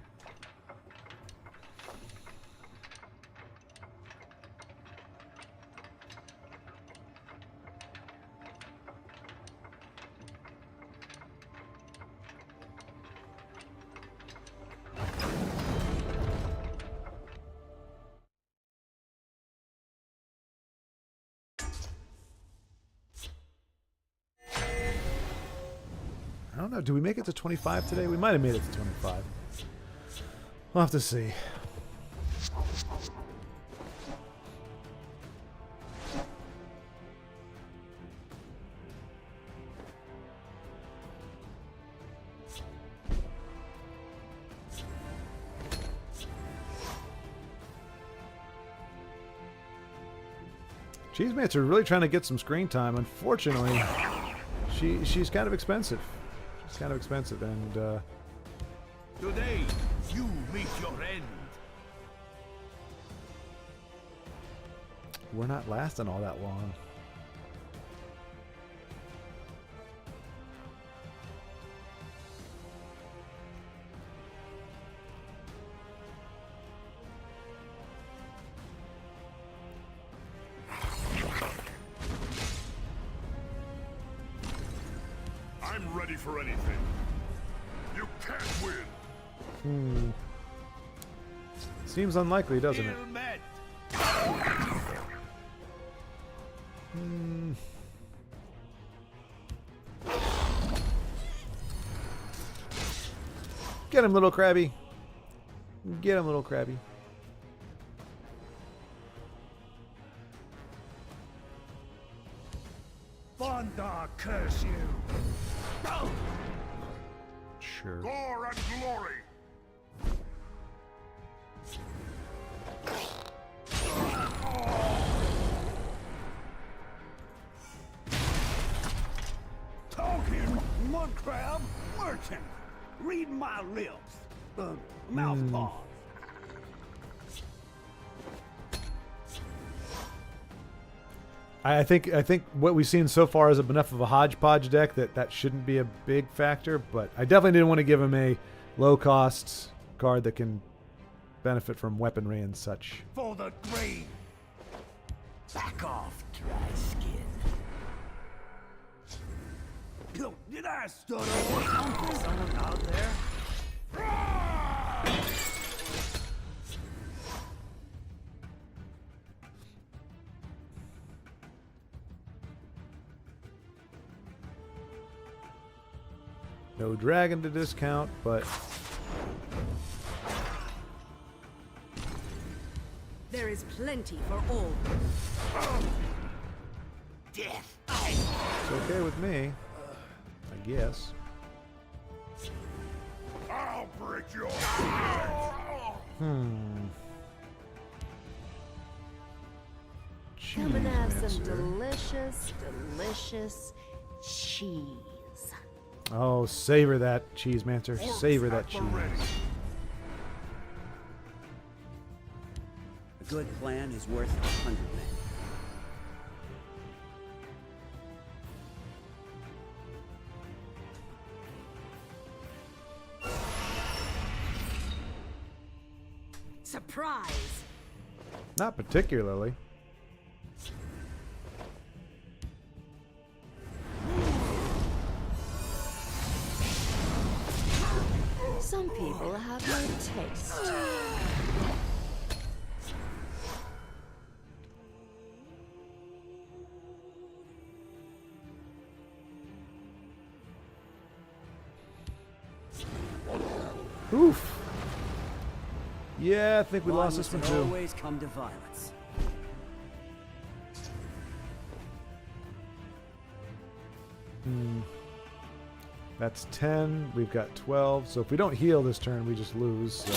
I don't know. Do we make it to 25 today? We might have made it to 25. We'll have to see. Cheesemates are really trying to get some screen time. Unfortunately, she's kind of expensive. She's kind of expensive, and Today, you meet your end. we're not lasting all that long. I'm ready for anything. You can't win. Seems unlikely, doesn't it? Ill met. Get him, little Krabby. Get him, little Krabby. Bondar curse you. Sure. Gore and glory. Talking mud crab merchant. Read my lips. Mouth paws. I think what we've seen so far is enough of a hodgepodge deck that shouldn't be a big factor, but I definitely didn't want to give him a low cost card that can benefit from weaponry and such. For the grave. Back off, dry skin. Look, did I stutter or something? Someone out there? No dragon to discount, but There is plenty for all. Death. it's okay with me, I guess. I'll break your Come and have some Cheesemancer. delicious, delicious cheese. Oh, savor that Cheesemancer. Savor that cheese. A good plan is worth 100 men. Surprise! Not particularly. Some people have no taste. Oof. Yeah, I think we Why lost this one must it too. always come to violence? That's 10. We've got 12. So if we don't heal this turn, we just lose. So.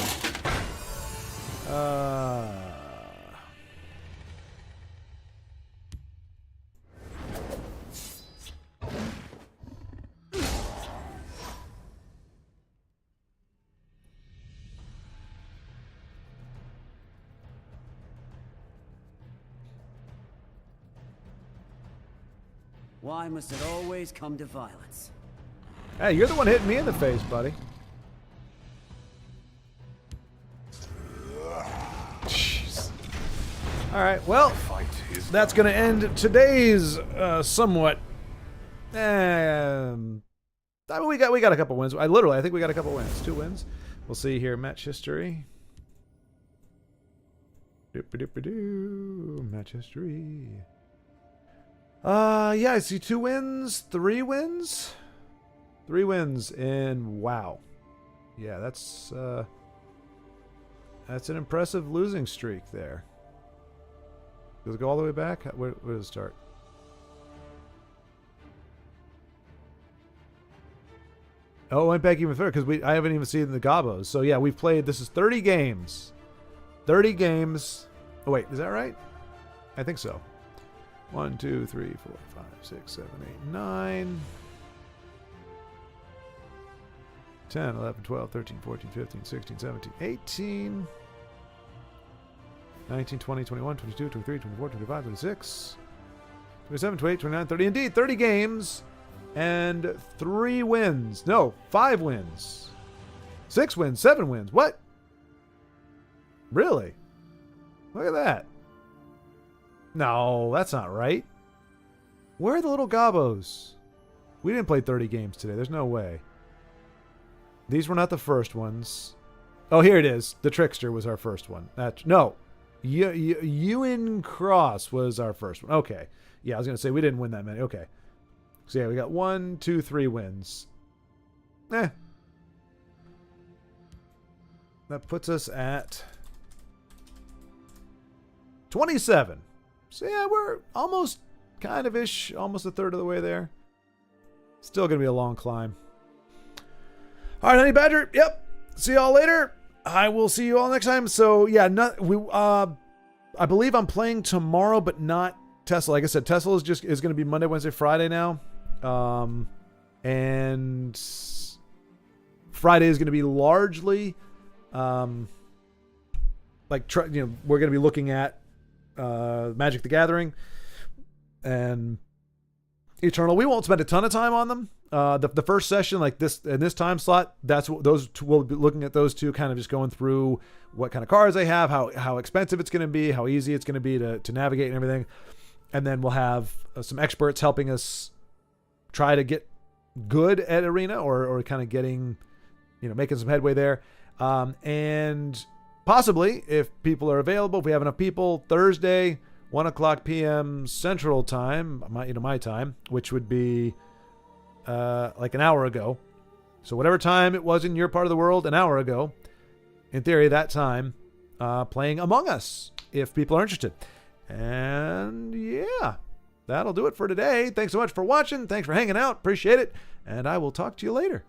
Why must it always come to violence? Hey, you're the one hitting me in the face, buddy. Jeez. All right, well, that's going to end today's somewhat. I mean, we got a couple wins. I think we got a couple wins. 2 wins. We'll see here. Match history. Doop-a-doop-a-doo. Match history. Yeah, I see 2 wins, 3 wins. 3 wins in WoW. Yeah, that's an impressive losing streak there. Does it go all the way back? Where does it start? Oh, it went back even further because I haven't even seen the Gobos. So yeah, we've played. This is 30 games. 30 games. Oh wait, is that right? I think so. 1, 2, 3, 4, 5, 6, 7, 8, 9. 10, 11, 12, 13, 14, 15, 16, 17, 18, 19, 20, 21, 22, 23, 24, 25, 26, 27, 28, 29, 30. Indeed, 30 games and 3 wins. No, 5 wins. 6 wins, 7 wins. What? Really? Look at that. No, that's not right. Where are the little Gobos? We didn't play 30 games today. There's no way. These were not the first ones. Oh, here it is. The Trickster was our first one. No. Ewan Cross was our first one. Okay. Yeah, I was going to say we didn't win that many. Okay. So yeah, we got 1, 2, 3 wins. That puts us at 27. So yeah, we're almost kind of ish, almost a third of the way there. Still going to be a long climb. All right, Honey Badger. Yep. See y'all later. I will see you all next time. So yeah, I believe I'm playing tomorrow, but not TESL. Like I said, TESL is going to be Monday, Wednesday, Friday now. And Friday is going to be largely we're going to be looking at Magic the Gathering and Eternal. We won't spend a ton of time on them. The first session, like this in this time slot, that's what those two, we'll be looking at those two, kind of just going through what kind of cards they have, how expensive it's going to be, how easy it's going to be to navigate and everything. And then we'll have some experts helping us try to get good at Arena or kind of getting, making some headway there. And possibly, if people are available, if we have enough people, Thursday, 1:00 p.m. Central Time, my time, which would be like an hour ago. So whatever time it was in your part of the world an hour ago, in theory, that time, playing Among Us, if people are interested. And yeah, that'll do it for today. Thanks so much for watching. Thanks for hanging out. Appreciate it. And I will talk to you later.